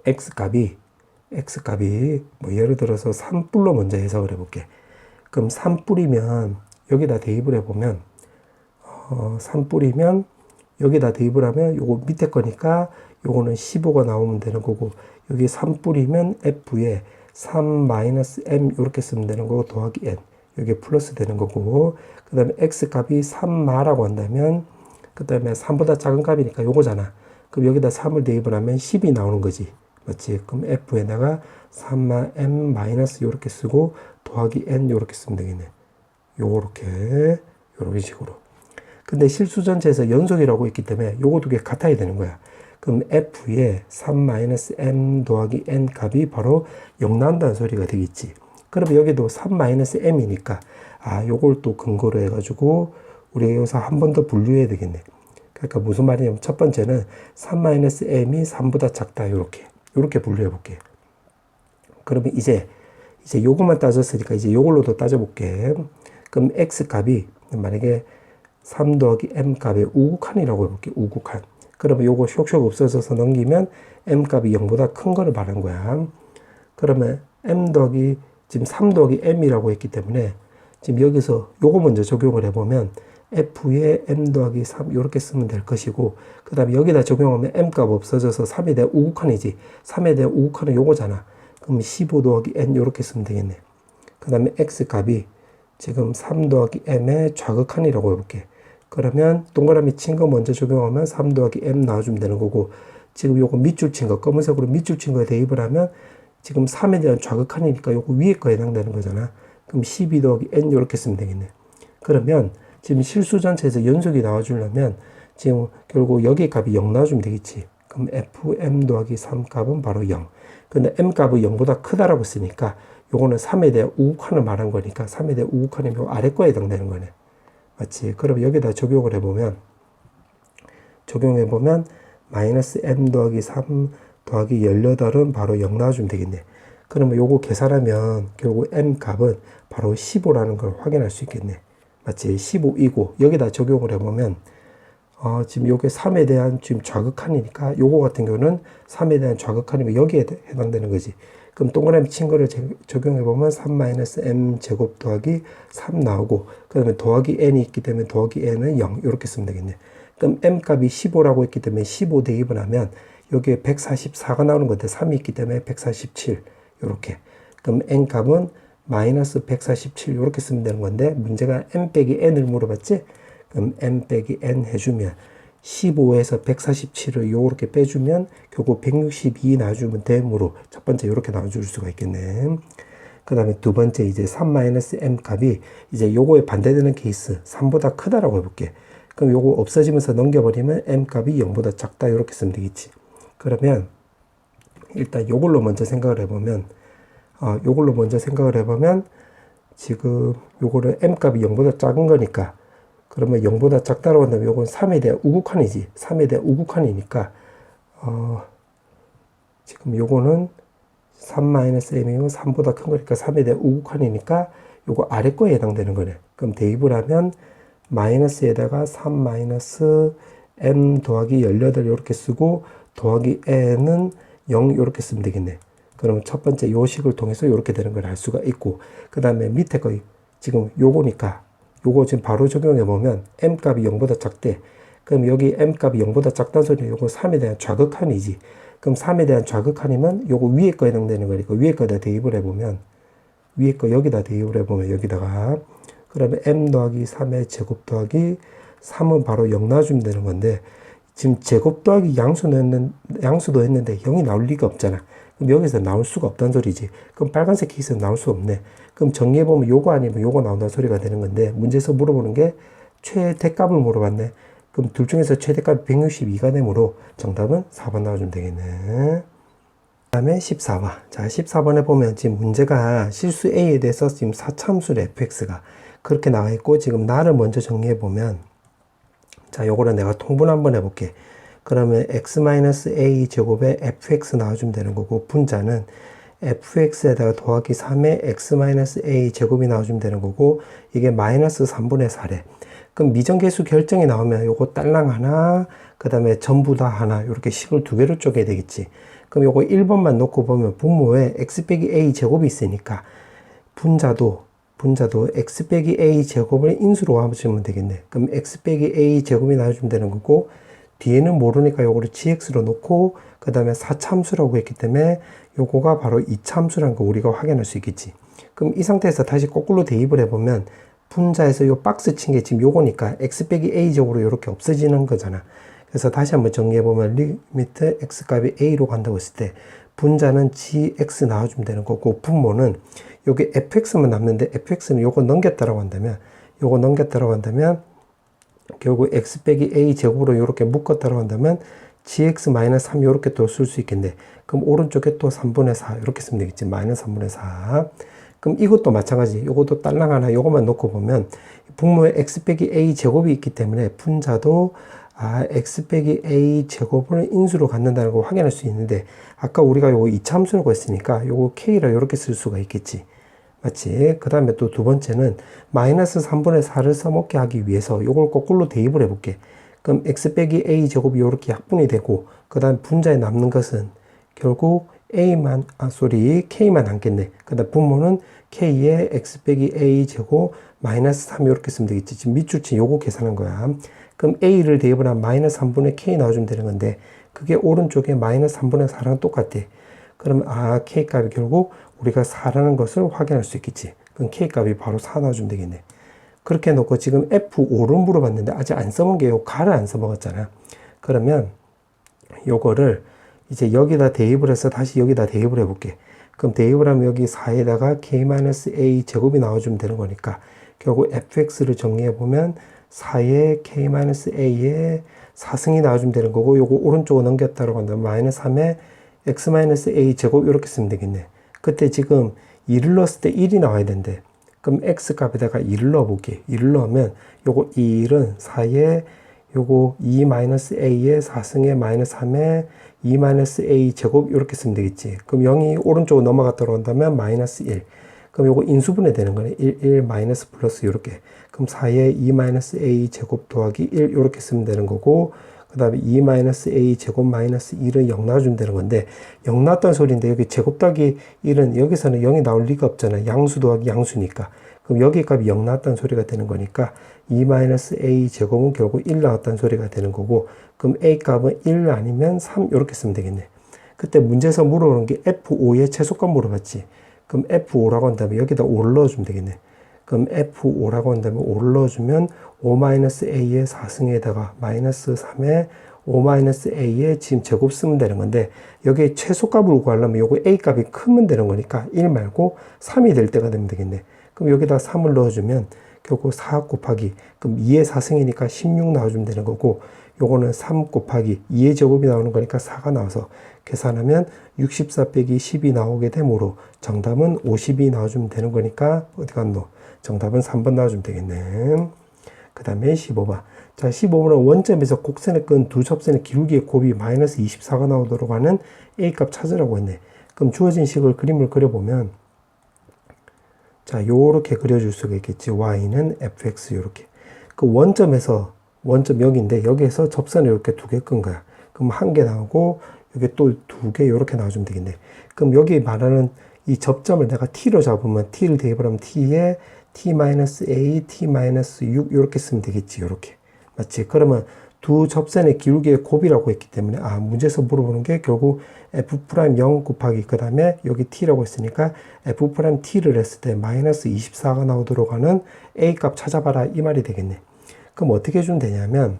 Speaker 1: x 값이 뭐 예를 들어서 3뿔로 먼저 해석을 해볼게. 그럼 3뿔이면 여기다 대입을 해보면 3뿔이면 여기다 대입을 하면 요거 밑에 거니까 요거는 15가 나오면 되는 거고, 여기 3뿔이면 f에 3-m 이렇게 쓰면 되는 거고, 더하기 n 여기 플러스 되는 거고, 그 다음에 x 값이 3마라고 한다면 그 다음에 3보다 작은 값이니까 요거잖아. 그럼 여기다 3을 대입을 하면 10이 나오는 거지. 맞지? 그럼 f에다가 3m 마이너스 요렇게 쓰고 더하기 n 요렇게 쓰면 되겠네. 요렇게 식으로. 근데 실수 전체에서 연속이라고 있기 때문에 요거 두 개 같아야 되는 거야. 그럼 f에 3-m 더하기 n 값이 바로 0 나온다는 소리가 되겠지. 그러면 여기도 3-m이니까 요걸 또 근거로 해가지고 우리가 여기서 한 번 더 분류해야 되겠네. 그러니까 무슨 말이냐면 첫 번째는 3-m이 3보다 작다. 요렇게 분류해 볼게. 그러면 이제 요것만 따졌으니까 이제 요걸로도 따져볼게. 그럼 x 값이 만약에 3 더하기 m 값의 우극한이라고 해볼게. 우극한. 그러면 요거 쇽쇽 없어져서 넘기면 m 값이 0보다 큰 거를 말한 거야. 그러면 지금 3 더하기 m이라고 했기 때문에 지금 여기서 요거 먼저 적용을 해보면 f에 m 더하기 3 이렇게 쓰면 될 것이고, 그 다음에 여기다 적용하면 m 값 없어져서 3에 대한 우극한이지. 3에 대한 우극한은 요거잖아. 그럼 15 더하기 n 이렇게 쓰면 되겠네. 그 다음에 x 값이 지금 3 더하기 m의 좌극한이라고 해볼게. 그러면 동그라미 친 거 먼저 적용하면 3 더하기 m 나와주면 되는 거고, 지금 요거 밑줄 친 거, 검은색으로 밑줄 친 거에 대입을 하면 지금 3에 대한 좌극한이니까 요거 위에 거에 해당되는 거잖아. 그럼 12 더하기 n 이렇게 쓰면 되겠네. 그러면 지금 실수 전체에서 연속이 나와주려면 지금 결국 여기 값이 0 나와주면 되겠지. 그럼 fm 더하기 3 값은 바로 0. 근데 m 값은 0보다 크다라고 쓰니까 요거는 3에 대한 우극한을 말한 거니까 3에 대한 우극한이면 아래 거에 해당되는 거네. 맞지? 그럼 여기다 적용을 해보면 마이너스 m 더하기 3 더하기 18은 바로 0 나와주면 되겠네. 그러면 요거 계산하면 결국 m 값은 바로 15라는 걸 확인할 수 있겠네. 맞지? 15이고 여기다 적용을 해보면 지금 요게 3에 대한 지금 좌극한이니까 요거 같은 경우는 3에 대한 좌극한이면 여기에 해당되는 거지. 그럼 동그라미 친 거를 적용해 보면 3-m 제곱 더하기 3 나오고, 그 다음에 더하기 n이 있기 때문에 더하기 n은 0 이렇게 쓰면 되겠네. 그럼 m 값이 15라고 했기 때문에 15 대입을 하면 여기에 144가 나오는 건데 3이 있기 때문에 147 이렇게. 그럼 n 값은 마이너스 147 이렇게 쓰면 되는 건데, 문제가 m 빼기 n을 물어봤지? 그럼 m 빼기 n 해주면 15에서 147을 요렇게 빼주면 결국 162 나와주면 되므로 첫 번째 이렇게 나와줄 수가 있겠네. 그 다음에 두 번째 이제 3-m 값이 이제 요거에 반대되는 케이스 3보다 크다라고 해볼게. 그럼 요거 없어지면서 넘겨버리면 m 값이 0보다 작다 이렇게 쓰면 되겠지. 그러면 일단 요걸로 먼저 생각을 해보면 지금 요거를 m 값이 0보다 작은 거니까, 그러면 0보다 작다라고 한다면 요건 3에 대한 우극한이지. 3에 대한 우극한이니까 지금 요거는 3-m이면 3보다 큰 거니까 3에 대한 우극한이니까 요거 아래 거에 해당되는 거네. 그럼 대입을 하면 마이너스에다가 3-m 더하기 18 이렇게 쓰고 더하기 n은 0 이렇게 쓰면 되겠네. 그러면 첫 번째 요식을 통해서 이렇게 되는 걸 알 수가 있고, 그 다음에 밑에 거 지금 요거니까 요거 지금 바로 적용해 보면 m 값이 0보다 작대. 그럼 여기 m 값이 0보다 작다는 소리는 요거 3에 대한 좌극한이지. 그럼 3에 대한 좌극한이면 요거 위에 거 해당되는 거니까 위에 거에다 대입을 해보면, 위에 거 여기다 대입을 해보면 여기다가, 그러면 m 더하기 3의 제곱 더하기 3은 바로 0 놔주면 되는 건데, 지금 제곱 더하기 양수도 했는데 0이 나올 리가 없잖아. 그럼 여기서 나올 수가 없다는 소리지. 그럼 빨간색 케이스는 나올 수 없네. 그럼 정리해보면 요거 아니면 요거 나온다는 소리가 되는 건데, 문제에서 물어보는 게 최대값을 물어봤네. 그럼 둘 중에서 최대값이 162가 되므로 정답은 4번 나와주면 되겠네. 그 다음에 14번. 자, 14번에 보면 지금 문제가 실수 A에 대해서 지금 4차함수 fx가 그렇게 나와 있고, 지금 나를 먼저 정리해보면, 자, 요거를 내가 통분 한번 해볼게. 그러면 x-a 제곱에 fx 나와주면 되는 거고, 분자는 fx에다가 더하기 3의 x-a 제곱이 나와주면 되는 거고, 이게 마이너스 3분의 4래. 그럼 미정계수 결정이 나오면 요거 딸랑 하나, 그 다음에 전부 다 하나, 이렇게 식을 두 개로 쪼개야 되겠지. 그럼 요거 1번만 놓고 보면 분모에 x 빼기 a 제곱이 있으니까 분자도 x 빼기 a 제곱을 인수로 합치면 되겠네. 그럼 x 빼기 a 제곱이 나와주면 되는 거고, 뒤에는 모르니까 요거를 gx로 놓고, 그 다음에 4차함수라고 했기 때문에 요거가 바로 2차함수라는 거 우리가 확인할 수 있겠지. 그럼 이 상태에서 다시 거꾸로 대입을 해보면 분자에서 요 박스 친 게 지금 요거니까 x 빼기 a 제곱으로 이렇게 없어지는 거잖아. 그래서 다시 한번 정리해보면 리미트 x 값이 a로 간다고 했을 때 분자는 gx 나와주면 되는 거고, 분모는 여기 fx만 남는데 fx는 요거 넘겼다라고 한다면 결국 x 빼기 a 제곱으로 이렇게 묶었다라고 한다면 gx-3 이렇게 또 쓸 수 있겠네. 그럼 오른쪽에 또 3분의 4 이렇게 쓰면 되겠지. 마이너스 3분의 4. 그럼 이것도 마찬가지. 요것도 딸랑 하나 요것만 놓고 보면 분모에 x 빼기 a 제곱이 있기 때문에 분자도 x 빼기 a 제곱을 인수로 갖는다는 걸 확인할 수 있는데, 아까 우리가 요거 2차함수라고 했으니까 요거 k를 이렇게 쓸 수가 있겠지. 맞지? 그 다음에 또 두 번째는 마이너스 3분의 4를 써먹게 하기 위해서 요걸 거꾸로 대입을 해볼게. 그럼 x 빼기 a 제곱이 이렇게 약분이 되고, 그 다음 분자에 남는 것은 결국 k만 남겠네. 그 다음 분모는 k의 x 빼기 a 제곱 마이너스 3 이렇게 쓰면 되겠지. 지금 밑줄치 요거 계산한 거야. 그럼 a를 대입을 한 마이너스 3분의 k 나와주면 되는 건데, 그게 오른쪽에 마이너스 3분의 4랑 똑같대. 그러면 k 값이 결국 우리가 4라는 것을 확인할 수 있겠지. 그럼 k 값이 바로 4 나와주면 되겠네. 그렇게 해놓고 지금 F5를 물어봤는데 아직 안 써본 게 요 가를 안 써먹었잖아. 그러면 요거를 이제 여기다 대입을 해서 다시 여기다 대입을 해볼게. 그럼 대입을 하면 여기 4에다가 k-a 제곱이 나와주면 되는 거니까 결국 fx를 정리해보면 4의 k-a의 4승이 나와주면 되는 거고, 요거 오른쪽으로 넘겼다고 한다면 마이너스 3의 x-a 제곱 이렇게 쓰면 되겠네. 그때 지금 2를 넣었을 때 1이 나와야 된대. 그럼 x 값에다가 2를 넣어볼게. 2를 넣으면 요거 2는 4에 요거 2-a의 4승의 마이너스 3의 2-a 제곱 이렇게 쓰면 되겠지. 그럼 0이 오른쪽으로 넘어갔다고 한다면 마이너스 1. 그럼 요거 인수분해 되는 거네. 1 마이너스 플러스 요렇게. 그럼 4에 2 마이너스 a 제곱 더하기 1 요렇게 쓰면 되는 거고, 그 다음에 2 마이너스 a 제곱 마이너스 1은 0 나와주면 되는 건데, 0 나왔다는 소리인데 여기 제곱 더하기 1은 여기서는 0이 나올 리가 없잖아. 양수 더하기 양수니까. 그럼 여기 값이 0 나왔다는 소리가 되는 거니까 2 마이너스 a 제곱은 결국 1 나왔다는 소리가 되는 거고, 그럼 a 값은 1 아니면 3 이렇게 쓰면 되겠네. 그때 문제에서 물어보는 게 F5의 최소값 물어봤지. 그럼 F5라고 한다면 여기다 5를 넣어주면 되겠네. 그럼 F5라고 한다면 5를 넣어주면 5-a의 4승에다가 마이너스 3에 5-a의 지금 제곱 쓰면 되는 건데, 여기에 최소값을 구하려면 요거 a 값이 크면 되는 거니까 1 말고 3이 될 때가 되면 되겠네. 그럼 여기다 3을 넣어주면 결국 4 곱하기, 그럼 2의 4승이니까 16 나와주면 되는 거고, 요거는 3 곱하기 2의 제곱이 나오는 거니까 4가 나와서 계산하면 64 빼기 10이 나오게 되므로 정답은 50이 나와주면 되는 거니까 어디 갔노? 정답은 3번 나와주면 되겠네. 그 다음에 15번. 자, 15번은 원점에서 곡선의 끈 두 접선의 기울기의 곱이 마이너스 24가 나오도록 하는 a 값 찾으라고 했네. 그럼 주어진 식을 그림을 그려보면, 자, 요렇게 그려줄 수가 있겠지. y는 fx 요렇게. 그 원점에서, 원점 여기인데 여기에서 접선을 이렇게 두 개 끈 거야. 그럼 한 개 나오고 여기 또 두 개 이렇게 나와주면 되겠네. 그럼 여기 말하는 이 접점을 내가 t로 잡으면 t를 대입을 하면 t에 t-a, t-6 이렇게 쓰면 되겠지. 이렇게 맞지? 그러면 두 접선의 기울기의 곱이라고 했기 때문에 문제에서 물어보는 게 결국 f'0 곱하기 그 다음에 여기 t라고 했으니까 f''t를 했을 때 마이너스 24가 나오도록 하는 a 값 찾아봐라 이 말이 되겠네. 그럼 어떻게 해주면 되냐면,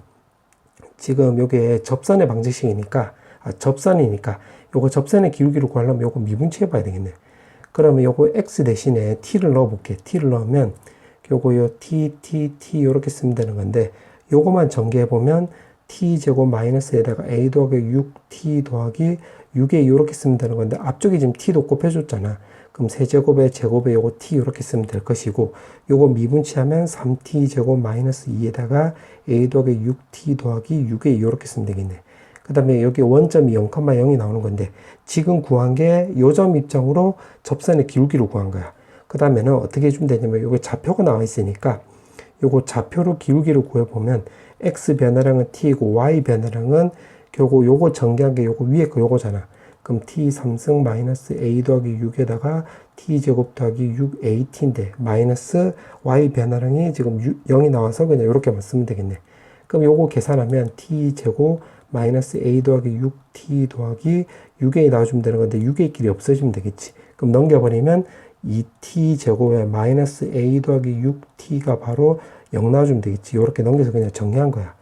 Speaker 1: 지금 요게 접선의 방정식이니까 접선이니까 요거 접선의 기울기를 구하려면 요거 미분치해 봐야 되겠네. 그러면 요거 x 대신에 t를 넣어 볼게. t를 넣으면 요거 요 t 요렇게 쓰면 되는 건데, 요거만 전개해 보면 t제곱 마이너스에다가 a 더하기 6t 더하기 6에 요렇게 쓰면 되는 건데, 앞쪽에 지금 t도 곱해줬잖아. 그럼 세제곱에 제곱에 요거 t 이렇게 쓰면 될 것이고, 요거 미분치하면 3t 제곱 마이너스 2에다가 a 더하기 6t 더하기 6에 이렇게 쓰면 되겠네. 그 다음에 여기 원점이 0,0이 나오는 건데, 지금 구한 게 요점 입장으로 접선의 기울기를 구한 거야. 그 다음에는 어떻게 해주면 되냐면, 요거 좌표가 나와 있으니까 요거 좌표로 기울기를 구해보면 x 변화량은 t이고 y 변화량은 결국 요거 전개한 게 요거 위에 거 요거잖아. 그럼 t 3승 마이너스 a 더하기 6에다가 t 제곱 더하기 6at인데 마이너스 y 변화량이 지금 0이 나와서 그냥 이렇게만 쓰면 되겠네. 그럼 요거 계산하면 t 제곱 마이너스 a 더하기 6t 더하기 6a 나와주면 되는 건데 6a 길이 없어지면 되겠지. 그럼 넘겨버리면 2t 제곱에 마이너스 a 더하기 6t가 바로 0 나와주면 되겠지. 요렇게 넘겨서 그냥 정리한 거야.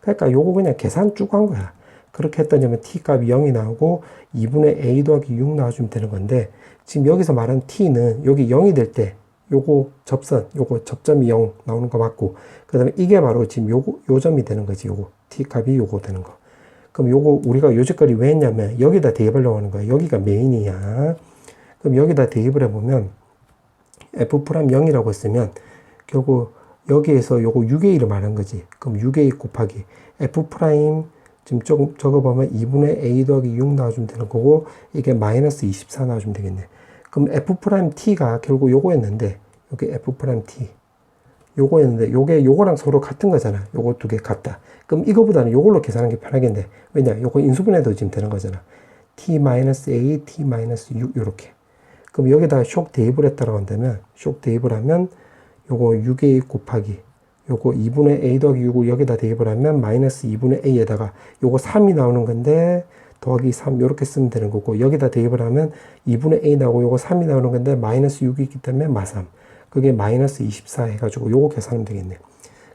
Speaker 1: 그러니까 요거 그냥 계산 쭉 한 거야. 그렇게 했더니 t 값이 0이 나오고 2분의 a 더하기 6 나와주면 되는 건데, 지금 여기서 말한 t는 여기 0이 될 때 요거 접선, 요거 접점이 0 나오는 거 맞고, 그 다음에 이게 바로 지금 요 점이 되는 거지. 요거 t 값이 요거 되는 거. 그럼 요거 우리가 요지까지 왜 했냐면 여기다 대입하려고 하는 거야. 여기가 메인이야. 그럼 여기다 대입을 해보면 f'0이라고 했으면 결국 여기에서 요거 6a를 말한 거지. 그럼 6a 곱하기 f' 지금 조금 적어보면 2분의 a 더하기 6 나와주면 되는 거고, 이게 마이너스 24 나와주면 되겠네. 그럼 f't가 결국 요거였는데, 여기 f't 요거였는데 요게 요거랑 서로 같은 거잖아. 요거 두 개 같다. 그럼 이거보다는 요걸로 계산하는 게 편하겠네. 왜냐? 요거 인수분해도 지금 되는 거잖아. t-a, t-6 요렇게. 그럼 여기다가 쇽 대입을 했다라고 한다면, 쇽 대입을 하면 요거 6a 곱하기 요거 2분의 a 더하기 6을 여기다 대입을 하면 마이너스 2분의 a에다가 요거 3이 나오는 건데 더하기 3 요렇게 쓰면 되는 거고, 여기다 대입을 하면 2분의 a 나오고 요거 3이 나오는 건데 마이너스 6이 있기 때문에 마삼. 그게 마이너스 24 해가지고 요거 계산하면 되겠네.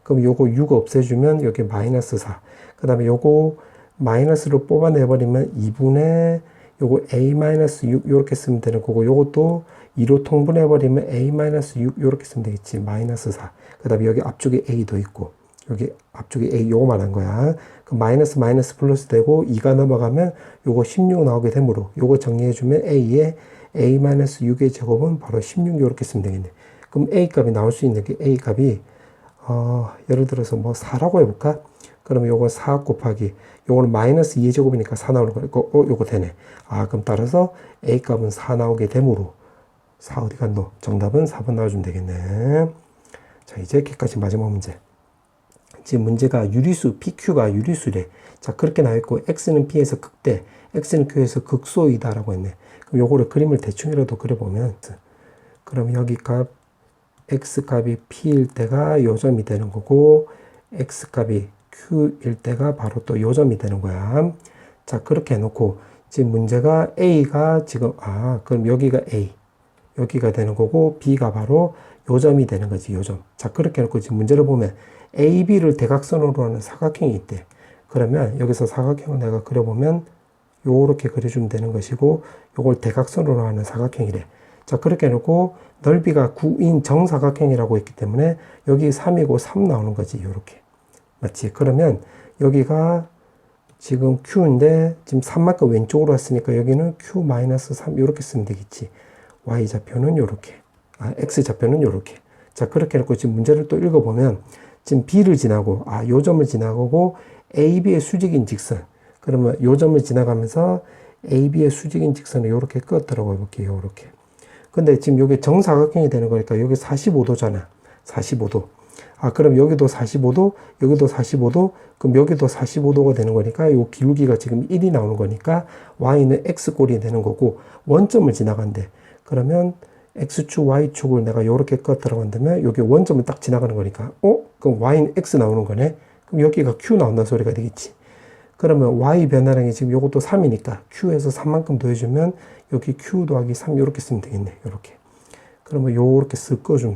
Speaker 1: 그럼 요거 6 없애주면 여기 마이너스 4. 그 다음에 요거 마이너스로 뽑아내버리면 2분의 요거 a-6 요렇게 쓰면 되는 거고, 요것도 2로 통분해버리면 a-6 요렇게 쓰면 되겠지. 마이너스 4. 그 다음에 여기 앞쪽에 a도 있고, 여기 앞쪽에 a 요거 말한 거야. 그럼 마이너스 마이너스 플러스 되고 2가 넘어가면 요거 16 나오게 되므로 요거 정리해주면 a에 a-6의 제곱은 바로 16 요렇게 쓰면 되겠네. 그럼 a 값이 나올 수 있는 게 a 값이 예를 들어서 뭐 4라고 해볼까? 그러면 요거 4 곱하기 요거는 마이너스 2의 제곱이니까 4 나오는 거니까 요거 되네. 그럼 따라서 a 값은 4 나오게 되므로 4 어디 갔노? 정답은 4번 나와주면 되겠네. 자, 이제 여기까지 마지막 문제. 지금 문제가 유리수, PQ가 유리수래. 자, 그렇게 나와있고, X는 P에서 극대, X는 Q에서 극소이다 라고 했네. 그럼 요거를 그림을 대충이라도 그려보면, 그럼 여기 값, X 값이 P일 때가 요점이 되는 거고, X 값이 Q일 때가 바로 또 요점이 되는 거야. 자, 그렇게 해놓고, 지금 문제가 A가 지금, 그럼 여기가 A. 여기가 되는 거고, B가 바로 요점이 되는 거지, 요점. 자, 그렇게 해놓고 지금 문제를 보면, A, B를 대각선으로 하는 사각형이 있대. 그러면 여기서 사각형을 내가 그려보면 요렇게 그려주면 되는 것이고 요걸 대각선으로 하는 사각형이래. 자, 그렇게 해놓고 넓이가 9인 정사각형이라고 했기 때문에 여기 3이고 3 나오는 거지. 요렇게. 맞지? 그러면 여기가 지금 Q인데 지금 3만큼 왼쪽으로 왔으니까 여기는 Q-3 요렇게 쓰면 되겠지. Y좌표는 요렇게. X좌표는 요렇게. 자, 그렇게 해놓고 지금 문제를 또 읽어보면 지금 B를 지나고, 요점을 지나가고, AB의 수직인 직선. 그러면 요점을 지나가면서 AB의 수직인 직선을 이렇게 끄었더라고요. 볼게요. 이렇게. 근데 지금 이게 정사각형이 되는 거니까 여기 45도잖아. 45도. 그럼 여기도 45도, 여기도 45도, 그럼 여기도 45도가 되는 거니까 요 기울기가 지금 1이 나오는 거니까 Y는 X꼴이 되는 거고, 원점을 지나간대. 그러면 X축, Y축을 내가 요렇게 껐다라고 한다면 여기 원점을 딱 지나가는 거니까 그럼 Y는 X 나오는 거네. 그럼 여기가 Q 나온다는 소리가 되겠지. 그러면 Y 변화량이 지금 요것도 3이니까 Q에서 3만큼 더해주면 여기 Q 더하기 3 요렇게 쓰면 되겠네. 요렇게. 그러면 요렇게 쓱 꺼주면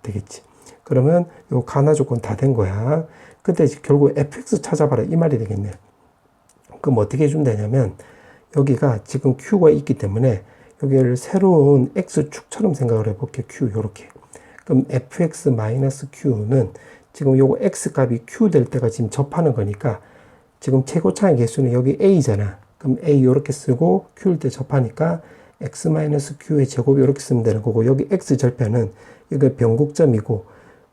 Speaker 1: 되겠지. 그러면 요 가나 조건 다 된 거야. 근데 결국 fx 찾아봐라 이 말이 되겠네. 그럼 어떻게 해주면 되냐면 여기가 지금 Q가 있기 때문에 여기를 새로운 X축처럼 생각을 해볼게요. Q, 요렇게. 그럼 fx-q는 지금 요거 X값이 Q 될 때가 지금 접하는 거니까 지금 최고차의 개수는 여기 A잖아. 그럼 A 요렇게 쓰고 Q일 때 접하니까 X-Q의 제곱이 요렇게 쓰면 되는 거고 여기 X절편은 이거 변곡점이고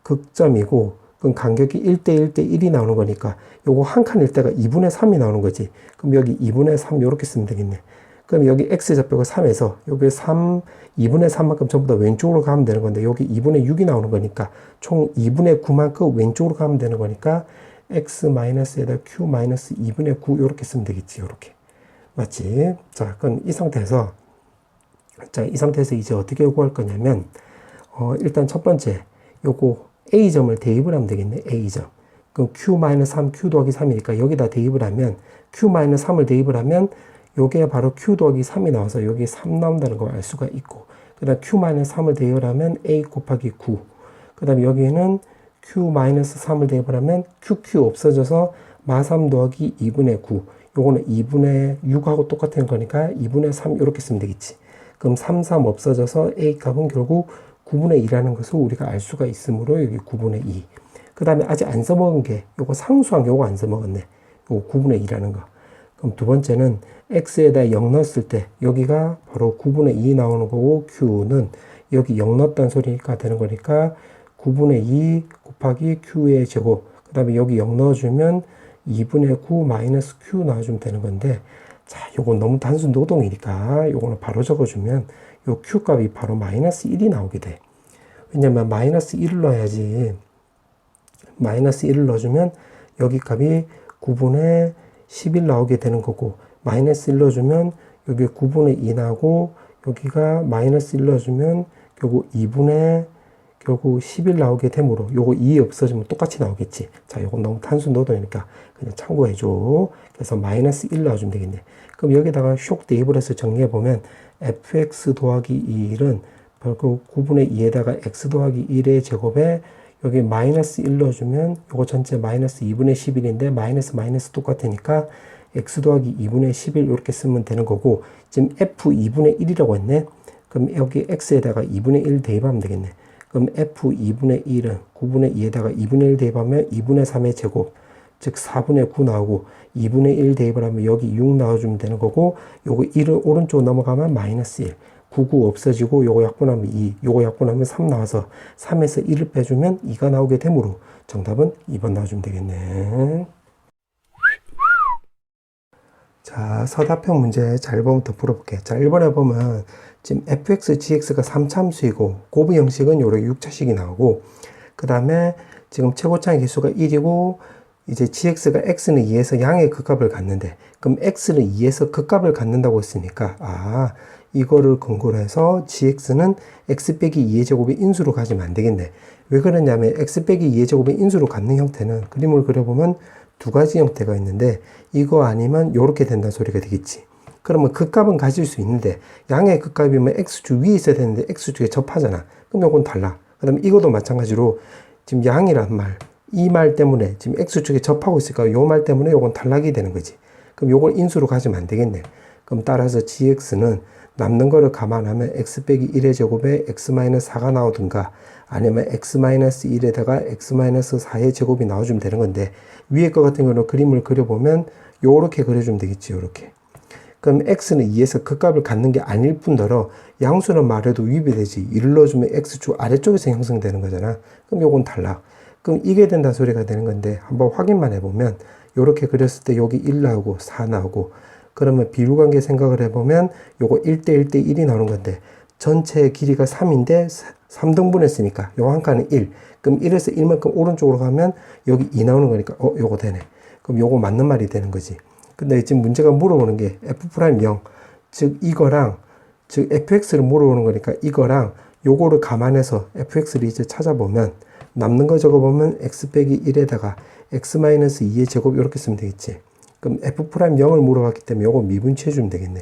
Speaker 1: 극점이고 그럼 간격이 1대 1대 1이 나오는 거니까 요거 한 칸일 때가 2분의 3이 나오는 거지. 그럼 여기 2분의 3 요렇게 쓰면 되겠네. 그럼 여기 X좌표가 3에서 여기 3, 2분의 3만큼 전부 다 왼쪽으로 가면 되는 건데 여기 2분의 6이 나오는 거니까 총 2분의 9만큼 왼쪽으로 가면 되는 거니까 X-에다 Q-2분의 9 이렇게 쓰면 되겠지. 이렇게. 맞지? 자, 그럼 이 상태에서 이제 어떻게 구할 거냐면 일단 첫 번째 요거 A점을 대입을 하면 되겠네. A점. 그럼 Q-3, Q 더하기 3이니까 여기다 대입을 하면 Q-3을 대입을 하면 요게 바로 Q 더하기 3이 나와서 여기 3 나온다는 걸 알 수가 있고 그 다음 Q-3을 대입을 하면 A 곱하기 9 그 다음에 여기에는 Q-3을 대입을 하면 QQ 없어져서 마3 더하기 2분의 9 요거는 2분의 6하고 똑같은 거니까 2분의 3 이렇게 쓰면 되겠지. 그럼 3, 3 없어져서 A 값은 결국 9분의 2라는 것을 우리가 알 수가 있으므로 여기 9분의 2. 그 다음에 아직 안 써먹은 게 요거 상수항 요거 안 써먹었네. 요거 9분의 2라는 거. 그럼 두 번째는 X에다 0 넣었을 때 여기가 바로 9분의 2 나오는 거고 Q는 여기 0 넣었다는 소리가 되는 거니까 9분의 2 곱하기 Q의 제곱 그 다음에 여기 0 넣어주면 2분의 9 마이너스 Q 나와주면 되는 건데 자 요건 너무 단순 노동이니까 요거는 바로 적어주면 요 Q 값이 바로 마이너스 1이 나오게 돼. 왜냐면 마이너스 1을 넣어야지 마이너스 1을 넣어주면 여기 값이 9분의 11 나오게 되는 거고 마이너스 1 넣어주면 여기 9분의 2 나오고 여기가 마이너스 1 넣어주면 결국 2분의 결국 11 나오게 되므로 요거 2 없어지면 똑같이 나오겠지. 자, 요건 너무 단순 노동이니까 그냥 참고해줘. 그래서 마이너스 1 넣어주면 되겠네. 그럼 여기다가 쇽 대입을 해서 정리해보면 fx 더하기 2은 결국 9분의 2에다가 x 더하기 1의 제곱에 여기 마이너스 1 넣어주면 요거 전체 마이너스 2분의 11인데 마이너스 똑같으니까 x 더하기 2분의 11 이렇게 쓰면 되는 거고 지금 f 2분의 1이라고 했네. 그럼 여기 x에다가 2분의 1 대입하면 되겠네. 그럼 f 2분의 1은 9분의 2에다가 2분의 1 대입하면 2분의 3의 제곱 즉 4분의 9 나오고 2분의 1 대입을 하면 여기 6 나와주면 되는 거고 요거 1을 오른쪽 넘어가면 마이너스 1 99 없어지고 요거 약분하면 2 요거 약분하면 3 나와서 3에서 1을 빼주면 2가 나오게 되므로 정답은 2번 나와주면 되겠네. 자, 서답형 문제 자 1번부터 풀어볼게. 자, 1번에 보면 지금 fx, gx가 3참수이고 곱의 형식은 요렇게 6차식이 나오고 그 다음에 지금 최고차의 개수가 1이고 이제 gx가 x는 2에서 양의 극값을 갖는데 그럼 x는 2에서 극값을 갖는다고 했으니까 이거를 근거로 해서 gx는 x 빼기 2의 제곱의 인수로 가지면 안 되겠네. 왜 그러냐면 x 빼기 2의 제곱의 인수로 갖는 형태는 그림을 그려보면 두 가지 형태가 있는데 이거 아니면 요렇게 된다는 소리가 되겠지. 그러면 극값은 가질 수 있는데 양의 극값이면 x축 위에 있어야 되는데 x축에 접하잖아. 그럼 요건 달라. 그 다음에 이것도 마찬가지로 지금 양이란 말, 이 말 때문에 지금 x축에 접하고 있으니까 요 말 때문에 요건 탈락이 되는 거지. 그럼 요걸 인수로 가지면 안 되겠네. 그럼 따라서 gx는 남는 거를 감안하면 x 빼기 1의 제곱에 x-4가 나오든가 아니면 x-1에다가 x-4의 제곱이 나와주면 되는 건데 위에 거 같은 경우는 그림을 그려보면 요렇게 그려주면 되겠지. 요렇게. 그럼 x는 2에서 극값을 갖는 게 아닐 뿐더러 양수는 말해도 위배되지. 1을 넣어주면 x축 아래쪽에서 형성되는 거잖아. 그럼 요건 탈락. 그럼 이게 된다는 소리가 되는 건데 한번 확인만 해보면 요렇게 그렸을 때 여기 1 나오고 4 나오고 그러면 비율관계 생각을 해보면 요거 1대 1대 1이 나오는 건데 전체의 길이가 3인데 3등분 했으니까 요 한 칸은 1. 그럼 1에서 1만큼 오른쪽으로 가면 여기 2 나오는 거니까 요거 되네. 그럼 요거 맞는 말이 되는 거지. 근데 지금 문제가 물어보는 게 f'0 즉 이거랑 즉 fx를 물어보는 거니까 이거랑 요거를 감안해서 fx를 이제 찾아보면 남는 거 적어보면 x 빼기 1에다가 x-2의 제곱 이렇게 쓰면 되겠지. 그럼 f'0을 물어봤기 때문에 요거 미분치해 주면 되겠네.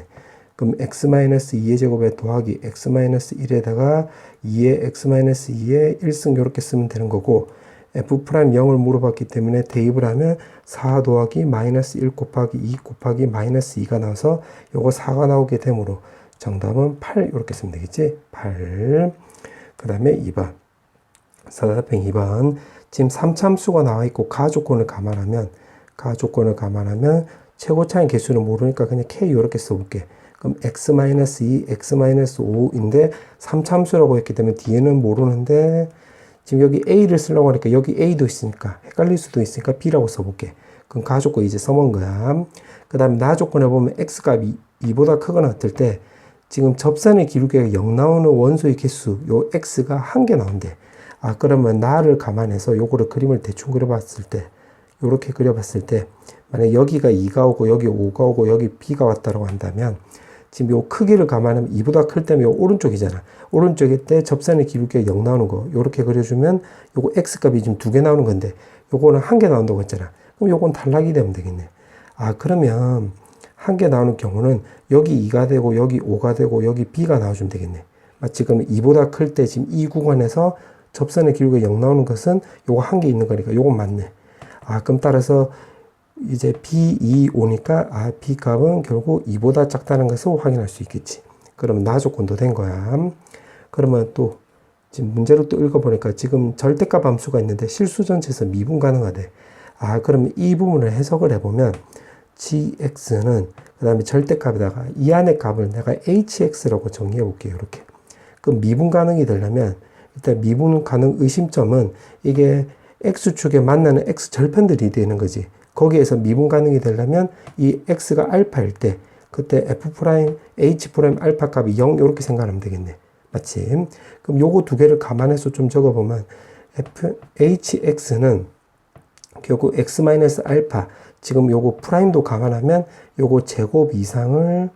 Speaker 1: 그럼 x-2의 제곱에 더하기 x-1에다가 2의 x-2의 1승 이렇게 쓰면 되는 거고 f'0을 물어봤기 때문에 대입을 하면 4 더하기 마이너스 1 곱하기 2 곱하기 마이너스 2가 나와서 요거 4가 나오게 되므로 정답은 8 이렇게 쓰면 되겠지. 8. 그 다음에 2번. 사다답변 2번. 지금 3참수가 나와 있고 가조건을 감안하면 최고차의 개수는 모르니까 그냥 k 이렇게 써볼게. 그럼 x-2, x-5인데 3참수라고 했기 때문에 뒤에는 모르는데 지금 여기 a를 쓰려고 하니까 여기 a도 있으니까 헷갈릴 수도 있으니까 b라고 써볼게. 그럼 가조건 이제 써본 거야. 그 다음에 나조건에 보면 x값이 2보다 크거나 같을 때 지금 접선의 기울기가 0 나오는 원소의 개수 요 x가 1개 나온대. 그러면 나를 감안해서 요거를 그림을 대충 그려봤을 때 요렇게 그려봤을 때 만약 여기가 2가 오고 여기 5가 오고 여기 b가 왔다고 한다면 지금 요 크기를 감안하면 2보다 클 때면 요 오른쪽이잖아. 오른쪽에 때 접선의 기울기가 0 나오는 거 요렇게 그려주면 요거 x값이 지금 2개 나오는 건데 요거는 1개 나온다고 했잖아. 그럼 요건 탈락이 되면 되겠네. 그러면 1개 나오는 경우는 여기 2가 되고 여기 5가 되고 여기 b가 나와주면 되겠네. 마치 그러면 2보다 클 때 지금 이 구간에서 접선의 기울기가 0 나오는 것은 요거 1개 있는 거니까 요건 맞네. 그럼 따라서 이제 b2 오니까 b 값은 결국 2보다 작다는 것을 확인할 수 있겠지. 그러면 나조건도 된 거야. 그러면 또 지금 문제를 또 읽어보니까 지금 절대값 함수가 있는데 실수 전체에서 미분 가능하대. 그러면 이 부분을 해석을 해보면 gx는 그 다음에 절대값에다가 이 안의 값을 내가 hx라고 정의해 볼게요. 이렇게. 그럼 미분 가능이 되려면 일단 미분 가능 의심점은 이게 x축에 만나는 x절편들이 되는 거지. 거기에서 미분 가능이 되려면 이 x가 알파일 때 그때 f' h' 알파 값이 0 이렇게 생각하면 되겠네. 마침. 그럼 요거 두 개를 감안해서 좀 적어보면 hx는 결국 x-알파 지금 요거 프라임도 감안하면 요거 제곱 이상을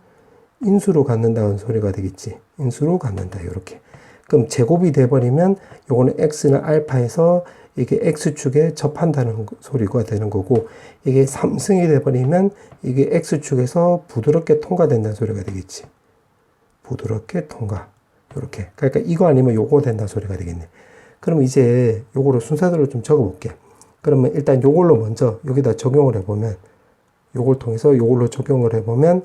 Speaker 1: 인수로 갖는다는 소리가 되겠지. 인수로 갖는다. 이렇게. 그럼 제곱이 돼버리면 요거는 x는 알파에서 이게 x축에 접한다는 소리가 되는 거고 이게 3승이 돼버리면 이게 x축에서 부드럽게 통과된다는 소리가 되겠지. 부드럽게 통과. 요렇게. 그러니까 이거 아니면 요거 된다는 소리가 되겠네. 그럼 이제 요거를 순서대로 좀 적어볼게. 그러면 일단 요걸로 먼저 여기다 적용을 해보면 요걸 통해서 요걸로 적용을 해보면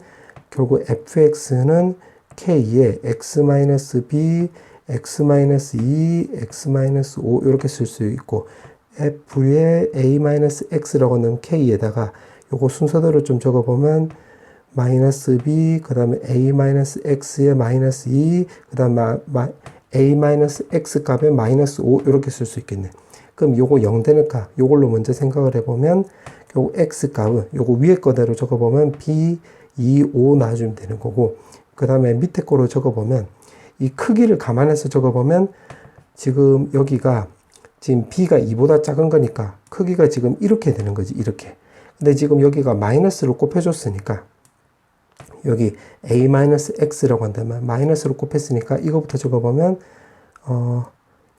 Speaker 1: 결국 fx는 k에 x-b x-2, x-5 이렇게 쓸 수 있고 f에 a-x라고 넣으면 k에다가 요거 순서대로 좀 적어보면 마이너스 b 그 다음에 a-x에 마이너스 2 그 다음 a-x 값에 마이너스 5 이렇게 쓸 수 있겠네. 그럼 요거 0 되니까 요걸로 먼저 생각을 해보면 요거 x 값은 요거 위에 거대로 적어보면 b, 2, 5 놔주면 되는 거고 그 다음에 밑에 거로 적어보면 이 크기를 감안해서 적어보면 지금 여기가 지금 b가 2보다 작은 거니까 크기가 지금 이렇게 되는 거지, 이렇게. 근데 지금 여기가 마이너스로 곱해줬으니까 여기 a-x라고 한다면 마이너스로 곱했으니까 이거부터 적어보면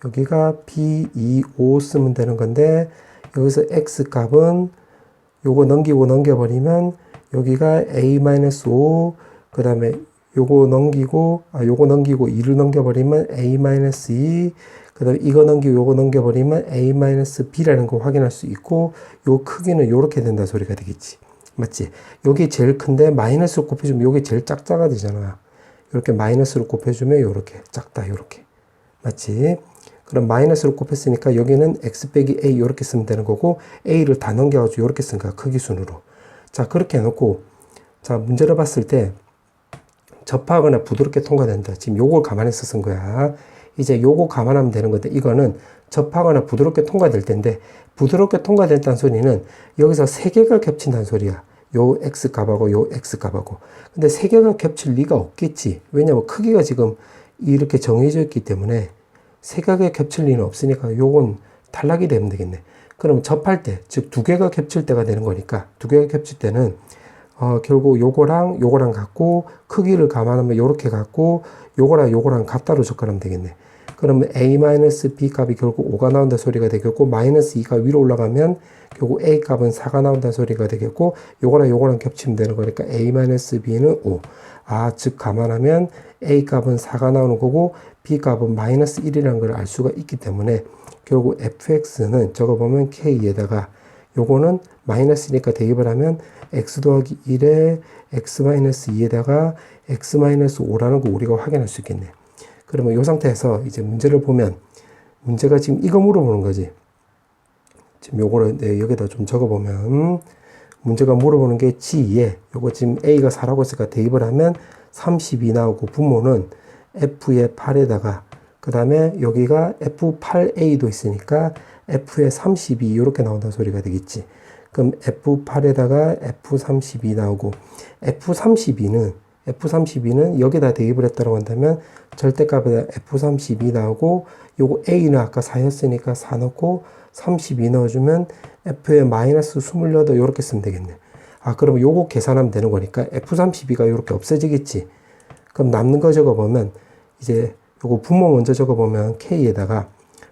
Speaker 1: 여기가 b25 쓰면 되는 건데 여기서 x 값은 요거 넘기고 넘겨버리면 여기가 a-5 그 다음에 요거 넘기고 2를 넘겨버리면 a-2 그 다음에 이거 넘기고 요거 넘겨버리면 a-b라는 거 확인할 수 있고 요 크기는 요렇게 된다 소리가 되겠지. 맞지? 요게 제일 큰데 마이너스로 곱해주면 요게 제일 작다가 되잖아. 이렇게 마이너스로 곱해주면 요렇게 작다, 요렇게. 맞지? 그럼 마이너스로 곱했으니까 여기는 x 빼기 a 요렇게 쓰면 되는 거고 a를 다 넘겨가지고 요렇게 쓴 거야, 크기 순으로. 자, 그렇게 해놓고 자, 문제를 봤을 때 접하거나 부드럽게 통과된다. 지금 요걸 감안해서 쓴 거야. 이제 요거 감안하면 되는 건데 이거는 접하거나 부드럽게 통과될 텐데 부드럽게 통과됐다는 소리는 여기서 세 개가 겹친다는 소리야. 요 x 값하고 요 x 값하고. 근데 세 개가 겹칠 리가 없겠지. 왜냐면 크기가 지금 이렇게 정해져 있기 때문에 세 개가 겹칠 리는 없으니까 요건 탈락이 되면 되겠네. 그럼 접할 때, 즉 두 개가 겹칠 때가 되는 거니까 두 개가 겹칠 때는 결국 요거랑 같고 크기를 감안하면 요렇게 같고 요거랑 같다로 접근하면 되겠네. 그러면 a-b 값이 결국 5가 나온다 소리가 되겠고 마이너스 2가 위로 올라가면 결국 a 값은 4가 나온다 소리가 되겠고 요거랑 겹치면 되는 거니까 a-b는 5. 즉 감안하면 a 값은 4가 나오는 거고 b 값은 마이너스 1이라는 걸 알 수가 있기 때문에 결국 fx는 적어보면 k에다가 요거는 마이너스니까 대입을 하면 x 더하기 1에 x-2에다가 x-5라는 거 우리가 확인할 수 있겠네. 그러면 이 상태에서 이제 문제를 보면 문제가 지금 이거 물어보는 거지. 지금 요거를 여기다 좀 적어보면 문제가 물어보는 게 G2에 요거 지금 A가 4라고 했으니까 대입을 하면 32 나오고 분모는 F의 8에다가 그 다음에 여기가 F8A도 있으니까 F의 32 이렇게 나온다는 소리가 되겠지. 그럼 F8에다가 F32 나오고 F32는 여기다 대입을 했다고 한다면 절대값에다 F32 나오고 요거 A는 아까 4였으니까 4 넣고 32 넣어주면 F의 마이너스 28 요렇게 쓰면 되겠네. 그러면 요거 계산하면 되는 거니까 F32가 요렇게 없어지겠지. 그럼 남는 거 적어보면 이제 요거 분모 먼저 적어보면 K에다가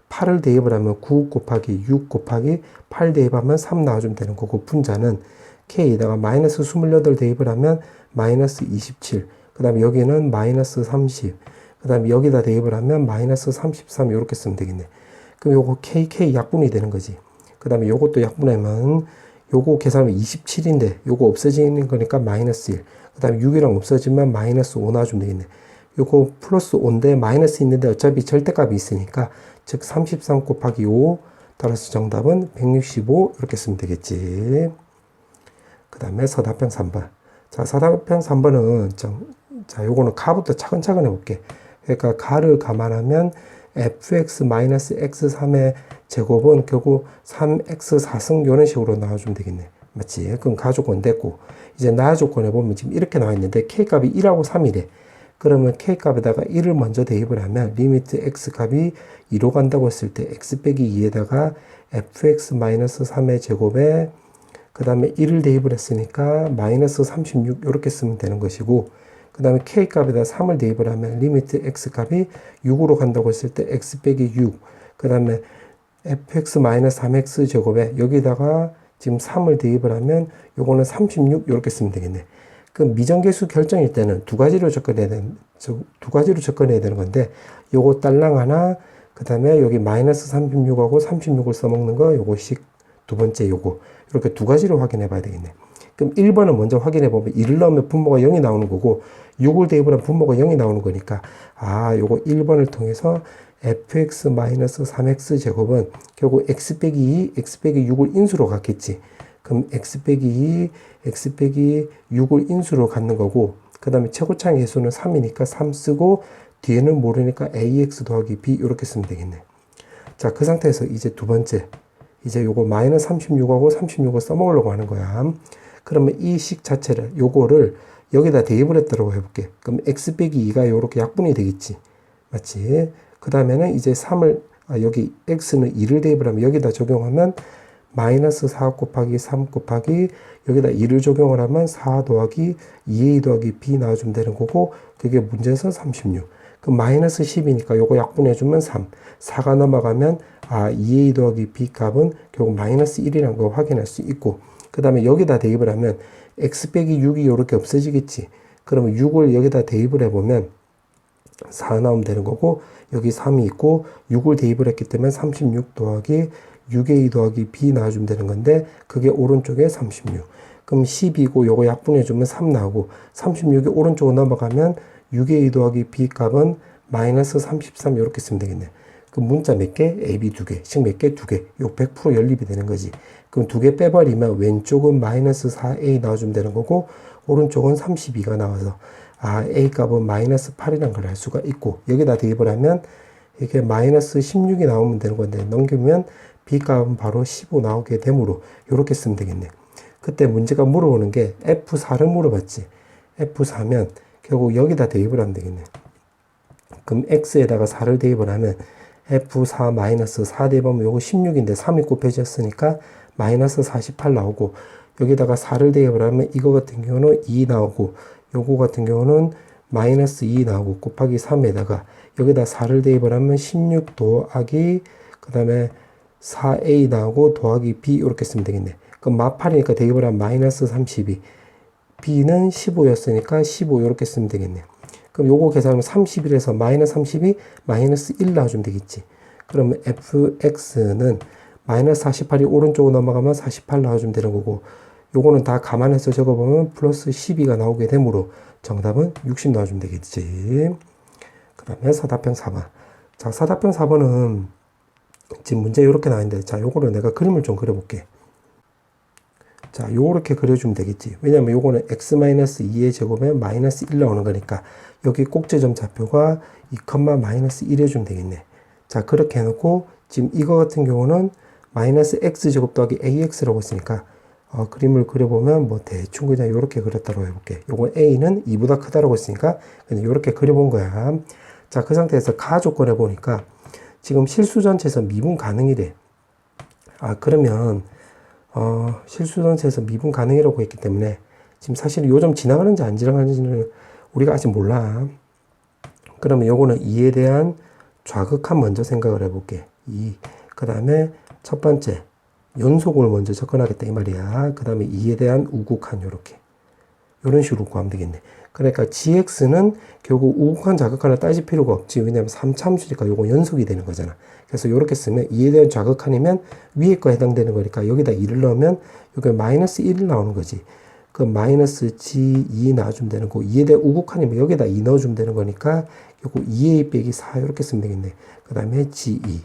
Speaker 1: 8을 대입을 하면 9 곱하기 6 곱하기 8 대입하면 3 나와주면 되는 거고 분자는 K에다가 마이너스 28 대입을 하면 마이너스 27 그 다음에 여기는 마이너스 30 그 다음에 여기다 대입을 하면 마이너스 33 이렇게 쓰면 되겠네. 그럼 요거 KK 약분이 되는 거지. 그 다음에 요것도 약분하면 요거 계산하면 27인데 요거 없어지는 거니까 마이너스 1 그 다음에 6이랑 없어지면 마이너스 5 나와주면 되겠네. 요거 플러스 5인데 마이너스 있는데 어차피 절대값이 있으니까 즉 33 곱하기 5 따라서 정답은 165 이렇게 쓰면 되겠지. 그 다음에 서답형 3번. 자, 서답형 3번은 자, 요거는 가부터 차근차근 해볼게. 그러니까 가를 감안하면 fx-x3의 제곱은 결국 3x4승 이런 식으로 나와주면 되겠네. 맞지? 그럼 가 조건 됐고 이제 나 조건에 보면 지금 이렇게 나와 있는데 k값이 1하고 3이래. 그러면 k값에다가 1을 먼저 대입을 하면 리미트 x값이 2로 간다고 했을 때 x 빼기 2에다가 fx-3의 제곱에 그 다음에 1을 대입을 했으니까 마이너스 36 이렇게 쓰면 되는 것이고 그 다음에 k값에다 3을 대입을 하면 리미트 x값이 6으로 간다고 했을 때 x 빼기 6 그 다음에 fx-3x 제곱에 여기다가 지금 3을 대입을 하면 요거는 36 이렇게 쓰면 되겠네. 그 미정계수 결정일 때는 두 가지로 접근해야 되는 건데 요거 딸랑 하나 그 다음에 여기 마이너스 36하고 36을 써먹는 거 요거식 두 번째 요거 이렇게 두 가지로 확인해 봐야 되겠네. 그럼 1번은 먼저 확인해 보면 1을 넣으면 분모가 0이 나오는 거고 6을 대입을 하면 분모가 0이 나오는 거니까 요거 1번을 통해서 fx-3x 제곱은 결국 x 빼기 2, x 빼기 6을 인수로 갖겠지. 그럼 x 빼기 2, x 빼기 6을 인수로 갖는 거고 그 다음에 최고차의 개수는 3이니까 3 쓰고 뒤에는 모르니까 ax 더하기 b 이렇게 쓰면 되겠네. 자, 그 상태에서 이제 두 번째 이제 요거 마이너스 36하고 36을 써먹으려고 하는 거야. 그러면 이 식 자체를 요거를 여기다 대입을 했다고 해볼게. 그럼 x 빼기 2가 요렇게 약분이 되겠지. 맞지? 그 다음에는 이제 3을, 여기 x는 2를 대입을 하면 여기다 적용하면 마이너스 4 곱하기 3 곱하기 여기다 2를 적용을 하면 4 더하기 2a 더하기 b 나와주면 되는 거고, 그게 문제에서 36. 그럼 마이너스 10이니까 요거 약분해주면 3. 4가 넘어가면 2a 더하기 b 값은 결국 마이너스 1이라는 걸 확인할 수 있고, 그 다음에 여기다 대입을 하면 x 빼기 6이 요렇게 없어지겠지. 그러면 6을 여기다 대입을 해보면 4 나오면 되는 거고, 여기 3이 있고 6을 대입을 했기 때문에 36 더하기 6a 더하기 b 나와주면 되는 건데, 그게 오른쪽에 36. 그럼 10이고 요거 약분해주면 3 나오고, 36이 오른쪽으로 넘어가면 6a 더하기 b 값은 마이너스 33 이렇게 쓰면 되겠네. 그럼 문자 몇 개? AB 2개. 식 몇 개? 2개. 요 100% 연립이 되는 거지. 그럼 2개 빼버리면 왼쪽은 마이너스 4a 나와주면 되는 거고, 오른쪽은 32가 나와서 a 값은 마이너스 8이라는 걸 알 수가 있고, 여기다 대입을 하면 이게 마이너스 16이 나오면 되는 건데, 넘기면 b 값은 바로 15 나오게 되므로 이렇게 쓰면 되겠네. 그때 문제가 물어보는 게 F4를 물어봤지. F4면 결국 여기다 대입을 하면 되겠네. 그럼 x에다가 4를 대입을 하면 F4 마이너스 4 대입하면 요거 16인데 3이 곱해졌으니까 마이너스 48 나오고, 여기다가 4를 대입을 하면 이거 같은 경우는 2 나오고, 요거 같은 경우는 마이너스 2 나오고, 곱하기 3에다가 여기다 4를 대입을 하면 16 더하기 그 다음에 4a 나오고 더하기 b 이렇게 쓰면 되겠네. 그럼 마팔이니까 대입을 하면 마이너스 32, b는 15였으니까 15 이렇게 쓰면 되겠네. 그럼 요거 계산하면 31에서 마이너스 32 마이너스 1 나와주면 되겠지. 그러면 fx는 마이너스 48이 오른쪽으로 넘어가면 48 나와주면 되는 거고, 요거는 다 감안해서 적어보면 플러스 12가 나오게 되므로 정답은 60 나와주면 되겠지. 그 다음에 사답형 4번. 자, 사답형 4번은 지금 문제 이렇게 나왔는데, 자, 요거를 내가 그림을 좀 그려볼게. 자, 요렇게 그려주면 되겠지. 왜냐면 요거는 x-2의 제곱에 마이너스 1 나오는 거니까 여기 꼭지점 좌표가 2, 마이너스 1 해주면 되겠네. 자, 그렇게 해놓고 지금 이거 같은 경우는 마이너스 x제곱 더하기 ax라고 했으니까 그림을 그려보면 뭐 대충 그냥 요렇게 그렸다고 해볼게. 요건 a는 2보다 크다라고 했으니까 그냥 요렇게 그려본 거야. 자, 그 상태에서 가 조건에 보니까 지금 실수 전체에서 미분 가능이래. 그러면 실수 전체에서 미분 가능이라고 했기 때문에 지금 사실 요점 지나가는지 안 지나가는지는 우리가 아직 몰라. 그러면 요거는 2에 대한 좌극한 먼저 생각을 해볼게. 2. 그 다음에 첫 번째 연속을 먼저 접근하겠다 이 말이야. 그 다음에 2에 대한 우극한 요렇게 요런 식으로 구하면 되겠네. 그러니까 gx는 결국 우극한 좌극한을 따질 필요가 없지. 왜냐면 3차함수니까 요거 연속이 되는 거잖아. 그래서 요렇게 쓰면 2에 대한 좌극한이면 위에 거 해당되는 거니까 여기다 2를 넣으면 여기 마이너스 1이 나오는 거지. 그 마이너스 g2 넣어주면 되는 거. 2에 대한 우극한이면 여기다 2 넣어주면 되는 거니까 요거 2a 빼기 4 이렇게 쓰면 되겠네. 그 다음에 g2.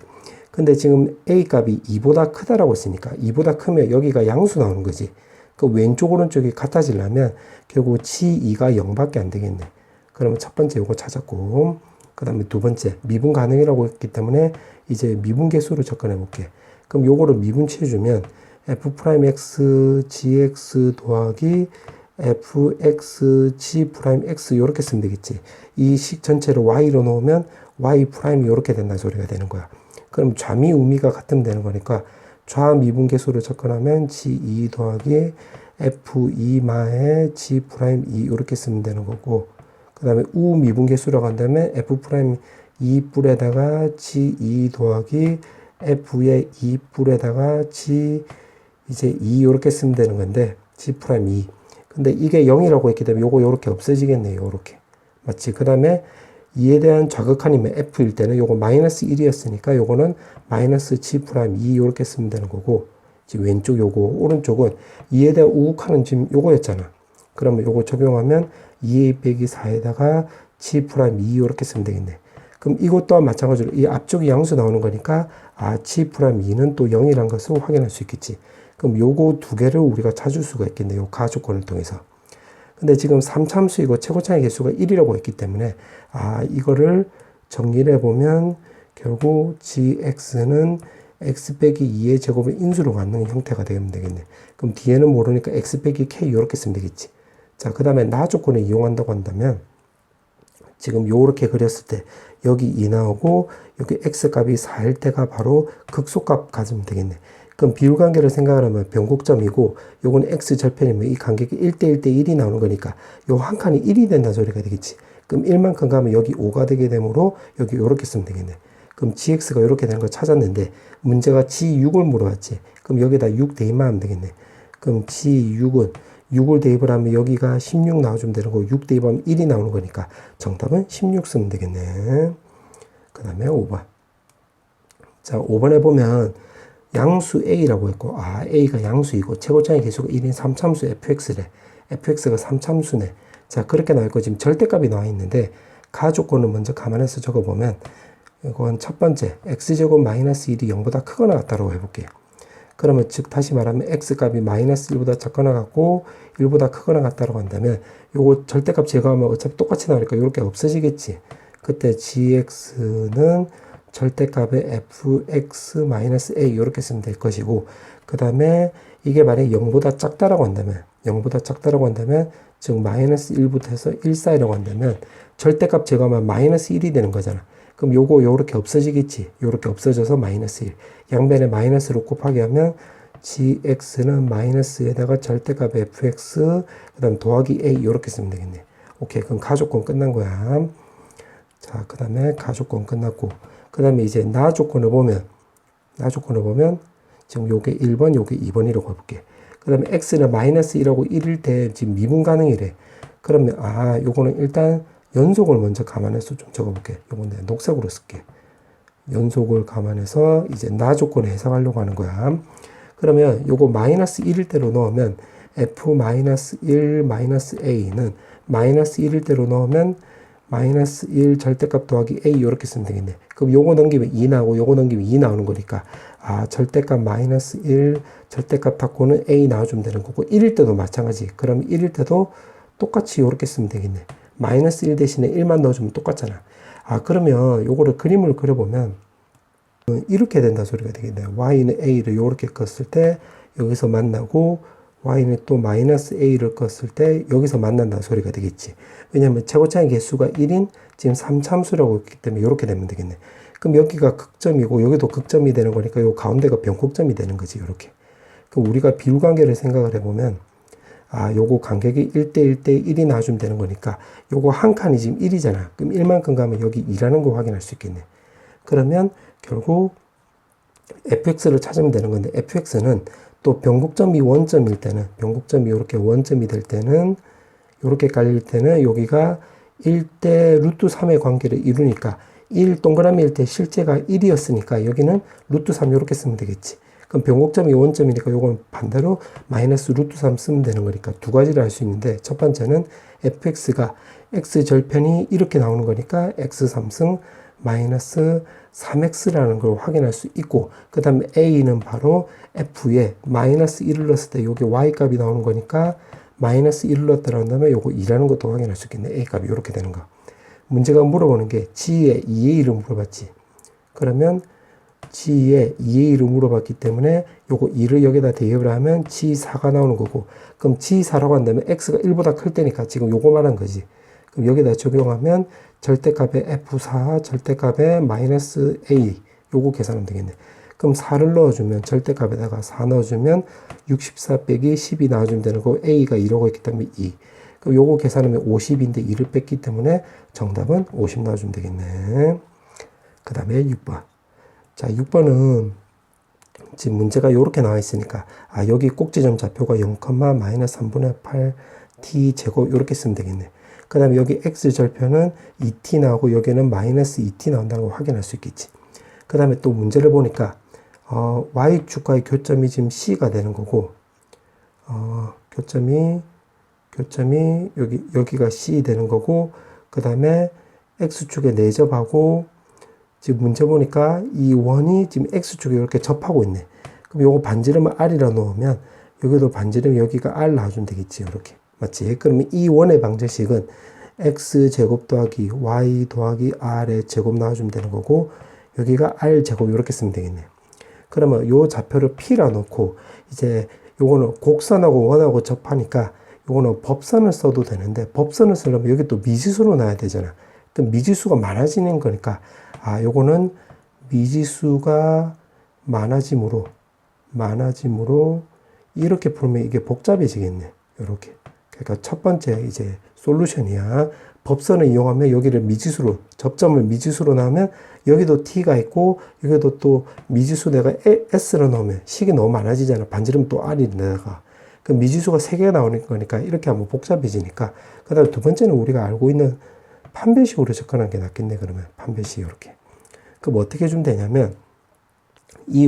Speaker 1: 근데 지금 a 값이 2보다 크다라고 했으니까 2보다 크면 여기가 양수 나오는 거지. 그 왼쪽 오른쪽이 같아지려면 결국 g2가 0밖에 안 되겠네. 그러면 첫 번째 요거 찾았고, 그 다음에 두 번째 미분 가능이라고 했기 때문에 이제 미분 개수로 접근해 볼게. 그럼 요거를 미분치해주면 f'x gx 더하기 fx g'x 요렇게 쓰면 되겠지. 이 식 전체를 y로 놓으면 y 프라임이 요렇게 된다는 소리가 되는 거야. 그럼 좌미 우미가 같으면 되는 거니까 좌미분계수로 접근하면 g2 더하기 f2마의 g'2 이렇게 쓰면 되는 거고, 그 다음에 우미분계수라고 한다면 f'2 뿔에다가 g2 더하기 f의 2 뿔에다가 g 이제 2 이렇게 쓰면 되는 건데 g'2. 근데 이게 0이라고 했기 때문에 요거 요렇게 없어지겠네요. 요렇게. 맞지? 그 다음에 2에 대한 좌극한이면 f일 때는 요거 마이너스 1이었으니까 요거는 마이너스 g'2 요렇게 쓰면 되는 거고, 지금 왼쪽 요거, 오른쪽은 2에 대한 우극한은 지금 요거였잖아. 그러면 요거 적용하면 2a 빼기 4에다가 g'2 요렇게 쓰면 되겠네. 그럼 이것 또한 마찬가지로 이 앞쪽이 양수 나오는 거니까 g'2는 또 0이란 것을 확인할 수 있겠지. 그럼 요거 두 개를 우리가 찾을 수가 있겠네요. 요 가조건을 통해서. 근데 지금 3차함수이고 최고차의 개수가 1이라고 했기 때문에 이거를 정리를 해보면 결국 gx는 x 빼기 2의 제곱을 인수로 갖는 형태가 되면 되겠네. 그럼 뒤에는 모르니까 x 빼기 k 이렇게 쓰면 되겠지. 자, 그 다음에 나 조건을 이용한다고 한다면 지금 요렇게 그렸을 때 여기 2 나오고 여기 x값이 4일 때가 바로 극소값 가지면 되겠네. 그럼 비율관계를 생각을 하면 변곡점이고 요건 x절편이면 이 간격이 1대 1대 1이 나오는 거니까 요 한 칸이 1이 된다 소리가 되겠지. 그럼 1만큼 가면 여기 5가 되게 되므로 여기 요렇게 쓰면 되겠네. 그럼 gx가 요렇게 되는 걸 찾았는데 문제가 g6을 물어봤지. 그럼 여기다 6 대입만 하면 되겠네. 그럼 g6은 6을 대입을 하면 여기가 16 나와주면 되는 거고 6 대입하면 1이 나오는 거니까 정답은 16 쓰면 되겠네. 그 다음에 5번. 자, 5번에 보면 양수 A라고 했고, A가 양수이고, 최고차의 개수가 1인 3참수 fx래. fx가 3참수네. 자, 그렇게 나와 있고, 지금 절대값이 나와 있는데, 가조건을 먼저 감안해서 적어보면, 이건 첫 번째, x제곱 마이너스 1이 0보다 크거나 같다고 해볼게요. 그러면 즉, 다시 말하면 x값이 마이너스 1보다 작거나 같고, 1보다 크거나 같다고 한다면, 요거 절대값 제거하면 어차피 똑같이 나오니까 이렇게 없어지겠지. 그때 gx는 절대값의 fx-a 이렇게 쓰면 될 것이고, 그 다음에 이게 만약에 0보다 작다라고 한다면 즉 마이너스 1부터 해서 1 사이라고 한다면 절대값 제거하면 마이너스 1이 되는 거잖아. 그럼 요거 요렇게 없어지겠지. 요렇게 없어져서 마이너스 1. 양변에 마이너스로 곱하기 하면 gx는 마이너스에다가 절대값 fx 그 다음 더하기 a 이렇게 쓰면 되겠네. 오케이. 그럼 가조건 끝난 거야. 자, 그 다음에 가조건 끝났고, 그 다음에 이제 나 조건을 보면 지금 요게 1번, 요게 2번이라고 해볼게. 그 다음에 x는 마이너스 1하고 1일 때 지금 미분 가능이래. 그러면 요거는 일단 연속을 먼저 감안해서 좀 적어볼게. 요건 내가 녹색으로 쓸게. 연속을 감안해서 이제 나 조건을 해석하려고 하는 거야. 그러면 요거 마이너스 1일 대로 넣으면 f-1-a는 마이너스 1일 대로 넣으면 마이너스 1 절대값 더하기 a 이렇게 쓰면 되겠네. 그럼 요거 넘기면 2 나오고 요거 넘기면 2 나오는 거니까 절대값 마이너스 1 절대값 닫고는 a 나와주면 되는 거고 1일 때도 마찬가지. 그럼 1일 때도 똑같이 이렇게 쓰면 되겠네. 마이너스 1 대신에 1만 넣어주면 똑같잖아. 그러면 요거를 그림을 그려보면 이렇게 된다 소리가 되겠네. y는 a를 이렇게 껐을 때 여기서 만나고 y는 또 마이너스 a를 껐을 때 여기서 만난다는 소리가 되겠지. 왜냐하면 최고차의 개수가 1인 지금 3참수라고 했기 때문에 이렇게 되면 되겠네. 그럼 여기가 극점이고 여기도 극점이 되는 거니까 요 가운데가 변곡점이 되는 거지. 이렇게. 그럼 우리가 비율관계를 생각을 해보면 요거 간격이 1대 1대 1이 나와주면 되는 거니까 요거 한 칸이 지금 1이잖아. 그럼 1만큼 가면 여기 2라는 거 확인할 수 있겠네. 그러면 결국 fx를 찾으면 되는 건데 fx는 또 변곡점이 원점일 때는 변곡점이 이렇게 원점이 될 때는 이렇게 깔릴 때는 여기가 1대 루트 3의 관계를 이루니까 1 동그라미일 때 실제가 1이었으니까 여기는 루트 3 이렇게 쓰면 되겠지. 그럼 변곡점이 원점이니까 요건 반대로 마이너스 루트 3 쓰면 되는 거니까 두 가지를 할 수 있는데 첫 번째는 fx가 x절편이 이렇게 나오는 거니까 x3승 마이너스 3x라는 걸 확인할 수 있고 그 다음에 a는 바로 f에 마이너스 1을 넣었을 때 여기 y 값이 나오는 거니까 마이너스 1을 넣었다고 한다면 요거 2라는 것도 확인할 수 있겠네. a 값이 이렇게 되는 거. 문제가 물어보는 게 g의 2의 1을 물어봤지. 그러면 g의 2의 1을 물어봤기 때문에 요거 2를 여기다 대입을 하면 g4가 나오는 거고 그럼 g4라고 한다면 x가 1보다 클 때니까 지금 요거 말한 거지. 그럼 여기다 적용하면 절대값의 f4 절대값의 마이너스 a 요거 계산하면 되겠네. 그럼 4를 넣어주면 절대값에다가 4 넣어주면 64 빼기 10이 나와주면 되는 거고 a가 2라고 했기 때문에 2. 그럼 요거 계산하면 50인데 2를 뺐기 때문에 정답은 50 나와주면 되겠네. 그 다음에 6번. 자, 6번은 지금 문제가 이렇게 나와 있으니까 여기 꼭지점 좌표가 0,-3분의 8 t 제곱 이렇게 쓰면 되겠네. 그 다음에 여기 x절편은 2t 나오고 여기는 마이너스 2t 나온다는 걸 확인할 수 있겠지. 그 다음에 또 문제를 보니까 y축과의 교점이 지금 c가 되는 거고 교점이 여기가 c 되는 거고 그 다음에 x축에 내접하고 지금 문제 보니까 이 원이 지금 x축에 이렇게 접하고 있네. 그럼 요거 반지름을 r이라 놓으면 여기도 반지름 여기가 r 나와주면 되겠지. 이렇게. 맞지? 그러면 이 원의 방정식은 x제곱 더하기 y 더하기 r의 제곱 나와주면 되는 거고 여기가 r제곱 이렇게 쓰면 되겠네. 그러면 요 좌표를 p라 놓고 이제 요거는 곡선하고 원하고 접하니까 요거는 법선을 써도 되는데 법선을 쓰려면 여기 또 미지수로 놔야 되잖아. 그럼 미지수가 많아지는 거니까 요거는 미지수가 많아짐으로 이렇게 풀면 이게 복잡해지겠네. 요렇게. 그러니까 첫 번째 이제 솔루션이야. 법선을 이용하면 여기를 미지수로, 접점을 미지수로 넣으면 여기도 t가 있고 여기도 또 미지수 내가 s로 넣으면 식이 너무 많아지잖아. 반지름 또 r이 내다가. 그 미지수가 3개가 나오는 거니까 이렇게 하면 복잡해지니까. 그 다음에 두 번째는 우리가 알고 있는 판별식으로 접근하는 게 낫겠네. 그러면 판별식 이렇게. 그럼 어떻게 해주면 되냐면 이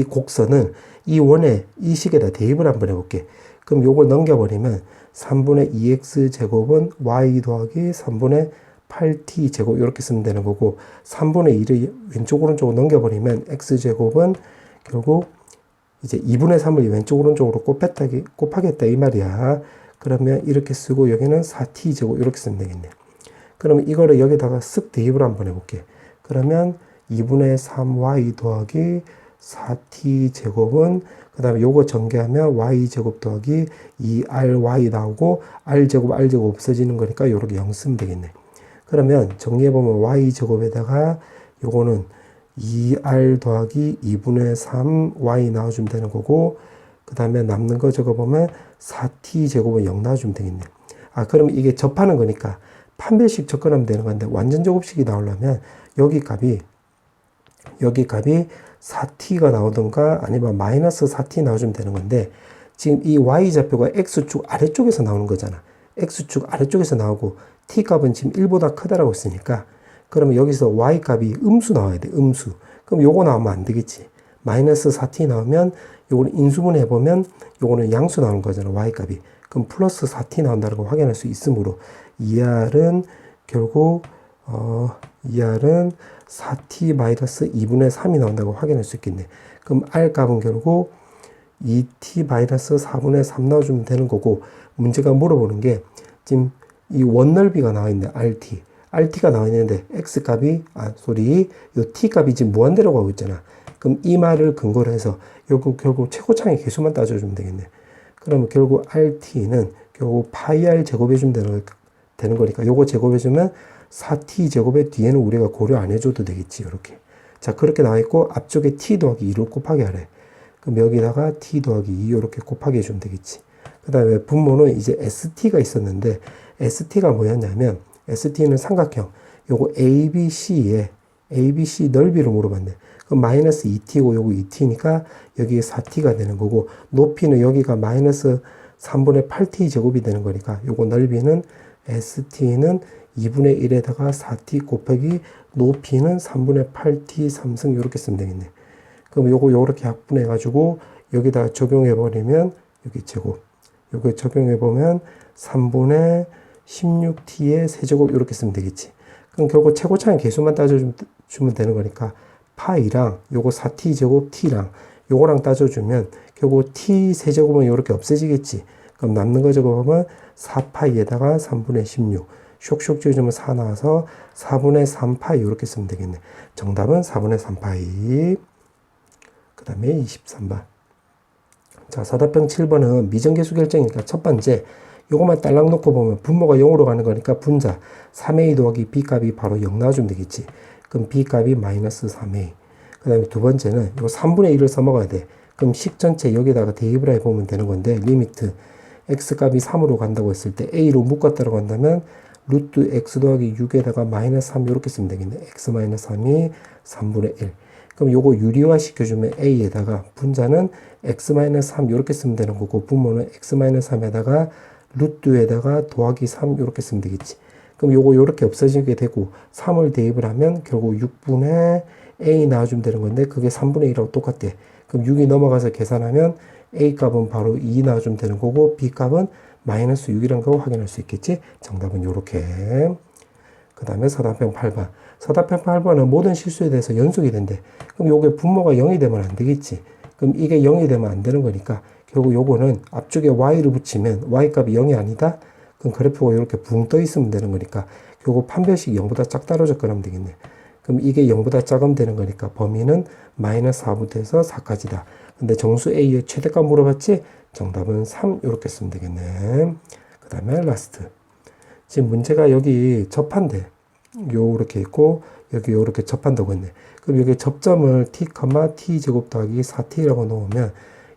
Speaker 1: 곡선을 이 원에 이 식에다 대입을 한번 해볼게. 그럼 요걸 넘겨버리면 3분의 2x 제곱은 y 더하기 3분의 8t 제곱 이렇게 쓰면 되는 거고 3분의 2를 왼쪽 오른쪽으로 넘겨버리면 x 제곱은 결국 이제 2분의 3을 왼쪽 오른쪽으로 곱하겠다 이 말이야. 그러면 이렇게 쓰고 여기는 4t 제곱 이렇게 쓰면 되겠네. 그러면 이거를 여기다가 쓱 대입을 한번 해볼게. 그러면 2분의 3y 더하기 4t 제곱은 그 다음에 요거 전개하면 y제곱 더하기 2ry 나오고 r제곱 없어지는 거니까 요렇게 0 쓰면 되겠네. 그러면 정리해보면 y제곱에다가 요거는 2r 더하기 2분의 3y 나와주면 되는 거고 그 다음에 남는 거 적어보면 4t 제곱은 0 나와주면 되겠네. 그럼 이게 접하는 거니까 판별식 접근하면 되는 건데 완전 제곱식이 나오려면 여기 값이 4t가 나오던가 아니면 마이너스 4t 나와주면 되는 건데 지금 이 y좌표가 x축 아래쪽에서 나오는 거잖아. x축 아래쪽에서 나오고 t값은 지금 1보다 크다라고 했으니까 그러면 여기서 y값이 음수 나와야 돼. 음수. 그럼 요거 나오면 안 되겠지. 마이너스 4t 나오면 요거는 인수분 해보면 요거는 양수 나오는 거잖아. y값이. 그럼 플러스 4t 나온다는 걸 확인할 수 있으므로 2r은 결국 4t 마이너스 2분의 3이 나온다고 확인할 수 있겠네. 그럼 r 값은 결국 2t 마이너스 4분의 3 나와주면 되는 거고 문제가 물어보는 게 지금 이 원넓이가 나와 있는데 rt가 나와 있는데 x 값이 요 t 값이 지금 무한대로 가고 있잖아. 그럼 이 말을 근거로 해서 결국 최고차의 개수만 따져주면 되겠네. 그러면 결국 rt는 결국 파이 r 제곱해주면 되는 거니까 요거 제곱해주면 4t 제곱의 뒤에는 우리가 고려 안 해줘도 되겠지. 이렇게. 자, 그렇게 나와 있고 앞쪽에 t 더하기 2를 곱하기 하래. 그럼 여기다가 t 더하기 2 이렇게 곱하기 해주면 되겠지. 그 다음에 분모는 이제 st가 있었는데 st가 뭐였냐면 st는 삼각형 요거 ABC 넓이를 물어봤네. 그럼 마이너스 2t고 요거 2t니까 여기에 4t가 되는 거고 높이는 여기가 마이너스 3분의 8t 제곱이 되는 거니까 요거 넓이는 st는 2분의 1에다가 4t 곱하기 높이는 3분의 8t 3승 이렇게 쓰면 되겠네. 그럼 요렇게 약분해 가지고 여기다 적용해 버리면 여기 제곱 요거 적용해 보면 3분의 16t의 세제곱 이렇게 쓰면 되겠지. 그럼 결국 최고차의 개수만 따져주면 되는 거니까 파이랑 요거 4t 제곱 t랑 요거랑 따져주면 결국 t 세제곱은 이렇게 없어지겠지. 그럼 남는 거 적어보면 4파이에다가 3분의 16 쇽쇽 지어주면 4 나와서 4분의 3파이 이렇게 쓰면 되겠네. 정답은 4분의 3파이. 그 다음에 23번. 자, 사답형 7번은 미정계수 결정이니까 첫 번째 요것만 딸랑 놓고 보면 분모가 0으로 가는 거니까 분자 3a 더하기 b값이 바로 0 나와주면 되겠지. 그럼 b값이 마이너스 3a. 그 다음에 두 번째는 요 3분의 1을 써먹어야 돼. 그럼 식 전체 여기다가 대입을 해보면 되는 건데 리미트 x값이 3으로 간다고 했을 때 a로 묶었다고 한다면 루트 x 더하기 6에다가 마이너스 3 이렇게 쓰면 되겠네. x 마이너스 3이 3분의 1. 그럼 요거 유리화 시켜주면 a에다가 분자는 x 마이너스 3 이렇게 쓰면 되는 거고 분모는 x 마이너스 3에다가 루트에다가 더하기 3 이렇게 쓰면 되겠지. 그럼 요거 요렇게 없어지게 되고 3을 대입을 하면 결국 6분의 a 나와주면 되는 건데 그게 3분의 1하고 똑같대. 그럼 6이 넘어가서 계산하면 a 값은 바로 2 나와주면 되는 거고 b 값은 마이너스 6이라는 거 확인할 수 있겠지. 정답은 요렇게. 그 다음에 사답형 8번. 사답형 8번은 모든 실수에 대해서 연속이 된대. 그럼 요게 분모가 0이 되면 안 되겠지. 그럼 이게 0이 되면 안 되는 거니까 결국 요거는 앞쪽에 y를 붙이면 y값이 0이 아니다. 그럼 그래프가 이렇게 붕 떠 있으면 되는 거니까 결국 판별식 0보다 작다로 접근하면 되겠네. 그럼 이게 0보다 작으면 되는 거니까 범위는 마이너스 4부터 해서 4까지다. 근데 정수 A의 최대값 물어봤지? 정답은 3 이렇게 쓰면 되겠네. 그 다음에 라스트. 지금 문제가 여기 접한대. 요렇게 있고 여기 요렇게 접한다고 했네. 그럼 여기 접점을 t, t 제곱 더하기 4t라고 놓으면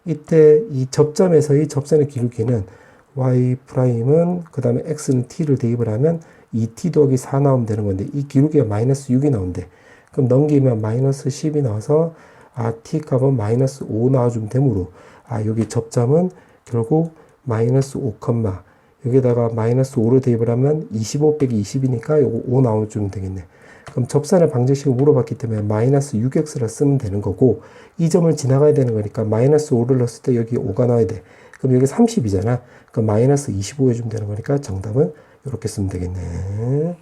Speaker 1: 이때 이 접점에서의 접선의 기울기는 y 프라임은 그 다음에 x는 t를 대입을 하면 2t 더하기 4 나오면 되는 건데 이 기울기가 마이너스 6이 나온대. 그럼 넘기면 마이너스 10이 나와서 t 값은 마이너스 5 나와주면 되므로 여기 접점은 결국 마이너스 5, 여기다가 마이너스 5를 대입을 하면 25 빼기 20이니까 요거 5 나와주면 되겠네. 그럼 접선의 방정식을 물어봤기 때문에 마이너스 6x를 쓰면 되는 거고 이 점을 지나가야 되는 거니까 마이너스 5를 넣었을 때 여기 5가 나와야 돼. 그럼 여기 30이잖아. 그럼 마이너스 25 해주면 되는 거니까 정답은 이렇게 쓰면 되겠네.